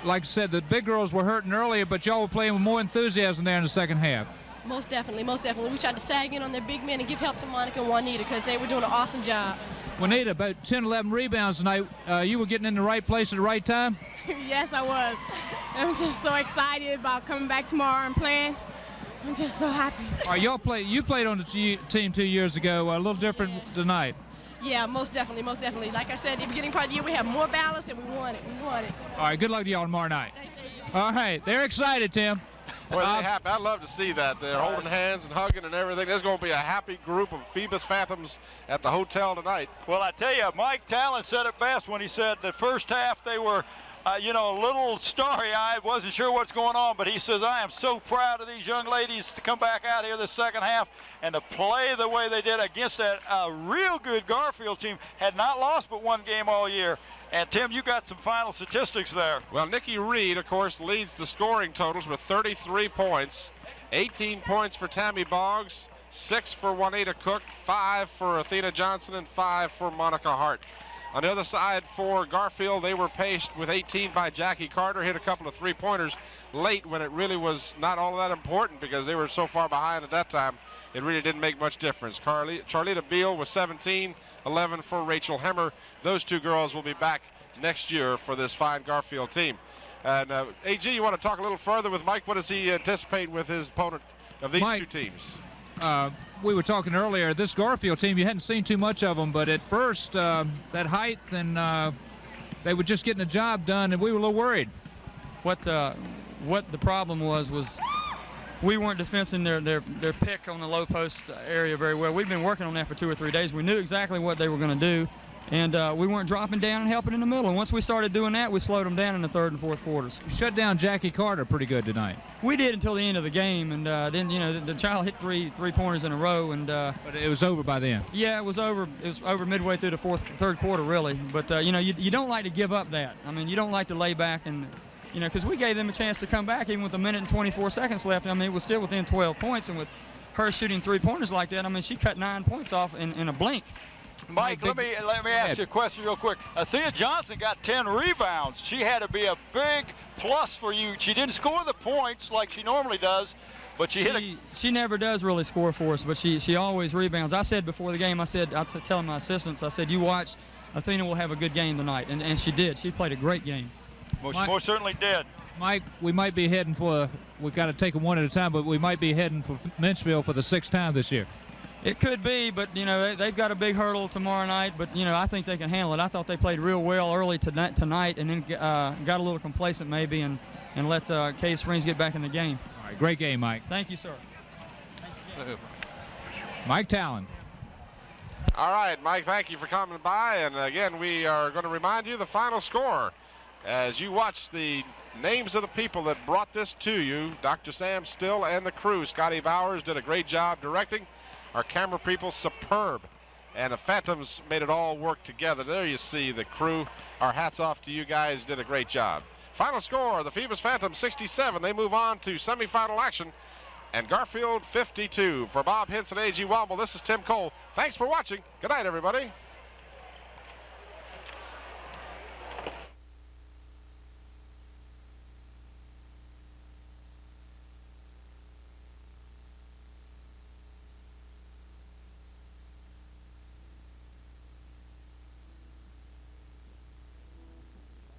Speaker 2: like I said, the big girls were hurting earlier, but y'all were playing with more enthusiasm there in the second half.
Speaker 12: Most definitely, most definitely. We tried to sag in on their big men and give help to Monica and Juanita because they were doing an awesome job.
Speaker 2: Juanita, about 10, 11 rebounds tonight. You were getting in the right place at the right time?
Speaker 13: Yes, I was. I'm just so excited about coming back tomorrow and playing. I'm just so happy.
Speaker 2: You played on the team 2 years ago, a little different tonight.
Speaker 12: Yeah, most definitely, most definitely. Like I said, at the beginning part of the year, we have more balance, and we want it. We want it.
Speaker 2: All right, good luck to y'all tomorrow night. All right, they're excited, Tim.
Speaker 1: Boy, they're happy. I'd love to see that. They're holding hands and hugging and everything. There's going to be a happy group of Phoebus Phantoms at the hotel tonight.
Speaker 4: Well, I tell you, Mike Talon said it best when he said the first half they were a little starry-eyed, wasn't sure what's going on, but he says, I am so proud of these young ladies to come back out here the second half and to play the way they did against that real good Garfield team. Had not lost but one game all year. And, Tim, you got some final statistics there.
Speaker 1: Well, Nikki Reed, of course, leads the scoring totals with 33 points. 18 points for Tammy Boggs, 6 for Juanita Cook, 5 for Athena Johnson, and 5 for Monica Hart. On the other side for Garfield, they were paced with 18 by Jackie Carter, hit a couple of three-pointers late when it really was not all that important because they were so far behind at that time. It really didn't make much difference. Charlita Beal was 17, 11 for Rachel Hemmer. Those two girls will be back next year for this fine Garfield team. And AG, you want to talk a little further with Mike? What does he anticipate with his opponent of these two teams?
Speaker 2: We were talking earlier, this Garfield team, you hadn't seen too much of them, but at first, that height, and they were just getting the job done, and we were a little worried.
Speaker 3: What the problem was we weren't defending their pick on the low post area very well. We've been working on that for 2 or 3 days. We knew exactly what they were going to do, and we weren't dropping down and helping in the middle. And once we started doing that, we slowed them down in the third and fourth quarters.
Speaker 2: You shut down Jackie Carter pretty good tonight.
Speaker 3: We did until the end of the game, and then the child hit three-pointers in a row, and
Speaker 2: but it was over by then.
Speaker 3: Yeah, it was over. It was over midway through the third quarter, really. But you don't like to give up that. I mean, you don't like to lay back and. Because we gave them a chance to come back even with 1 minute and 24 seconds left. I mean, it was still within 12 points, and with her shooting three-pointers like that, I mean, she cut 9 points off in a blink.
Speaker 4: Mike, let me ask you a question real quick. Athena Johnson got 10 rebounds. She had to be a big plus for you. She didn't score the points like she normally does, but she
Speaker 3: never does really score for us, but she always rebounds. I said before the game, I was telling my assistants, I said, you watch, Athena will have a good game tonight, and she did. She played a great game.
Speaker 4: Most certainly did.
Speaker 2: Mike, we might be heading we've got to take them one at a time, but we might be heading for Menchville for the 6th time this year.
Speaker 3: It could be, but, they've got a big hurdle tomorrow night, but, I think they can handle it. I thought they played real well early tonight and then got a little complacent maybe and let Cave Springs get back in the game.
Speaker 2: All right, great game, Mike.
Speaker 3: Thank you, sir.
Speaker 2: Mike Talon.
Speaker 1: All right, Mike, thank you for coming by. And, again, we are going to remind you the final score. As you watch the names of the people that brought this to you, Dr. Sam Still and the crew. Scotty Bowers did a great job directing. Our camera people, superb. And the Phantoms made it all work together. There you see the crew. Our hats off to you guys, did a great job. Final score, the Phoebus Phantoms 67. They move on to semifinal action. And Garfield 52. For Bob Hintz and A.G. Womble, this is Tim Cole. Thanks for watching. Good night, everybody.